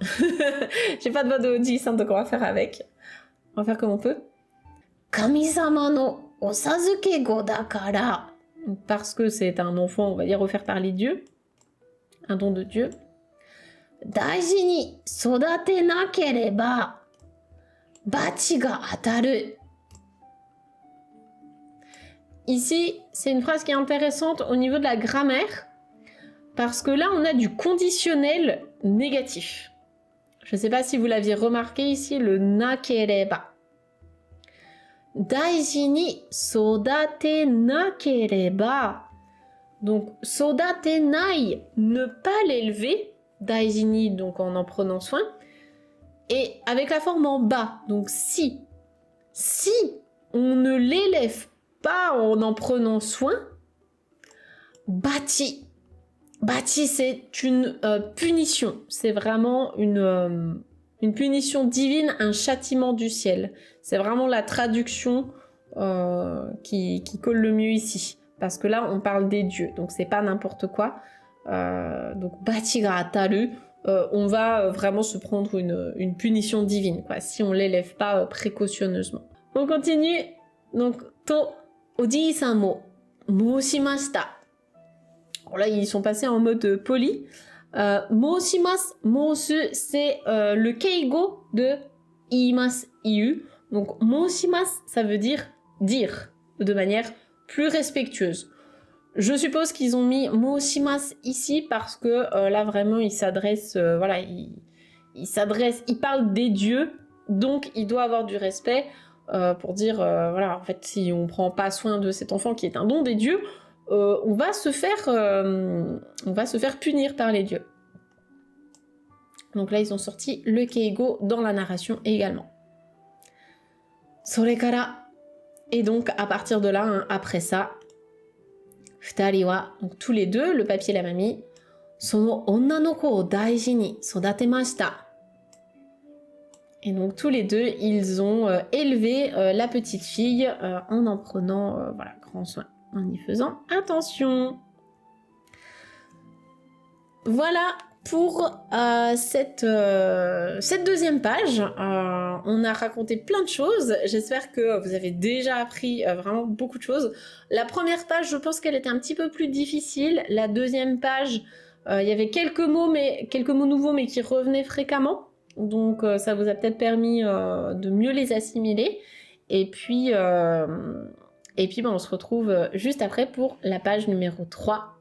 J'ai pas de voix de Oji-san, donc on va faire avec. On va faire comme on peut. Kami-sama no osazuke go dakara. Parce que c'est un enfant, on va dire, offert par les dieux. Un don de Dieu. Daiji ni sodate nakereba, bachi ga ataru. Ici, c'est une phrase qui est intéressante au niveau de la grammaire, parce que là, on a du conditionnel négatif. Je ne sais pas si vous l'aviez remarqué ici, le nakereba. Daiji ni sodate nakereba. Donc, sodate nai, ne pas l'élever. Daiji ni, donc en prenant soin. Et avec la forme en bas, donc si. Si on ne l'élève pas en prenant soin, bachi. Bachi, c'est une punition. C'est vraiment une une punition divine, un châtiment du ciel. C'est vraiment la traduction qui colle le mieux ici. Parce que là, on parle des dieux, donc c'est pas n'importe quoi. Donc, bachiga ataru, on va vraiment se prendre une punition divine, quoi, si on l'élève pas précautionneusement. On continue. Donc, to oji-san mo moshimashita. Là, ils sont passés en mode poli. Moshimasu, mosu, c'est le keigo de iimasu, iu. Donc, moshimasu, ça veut dire de manière plus respectueuse. Je suppose qu'ils ont mis moshimasu ici parce que là, vraiment, ils s'adressent, voilà, ils parlent des dieux, donc il doit avoir du respect pour dire, voilà, en fait, si on prend pas soin de cet enfant qui est un don des dieux, on va se faire punir par les dieux. Donc là, ils ont sorti le keigo dans la narration également. Sorekara. Et donc, à partir de là, hein, après ça, futari wa, donc tous les deux, le papy et la mamie, sono onna no ko o daiji ni sodatemashita. Et donc, tous les deux, ils ont élevé la petite fille en prenant voilà, grand soin, en y faisant attention. Voilà pour cette deuxième page. On a raconté plein de choses. J'espère que vous avez déjà appris vraiment beaucoup de choses. La première page, je pense qu'elle était un petit peu plus difficile. La deuxième page, il y avait quelques mots nouveaux, mais qui revenaient fréquemment. Donc ça vous a peut-être permis de mieux les assimiler. Et puis on se retrouve juste après pour la page numéro 3.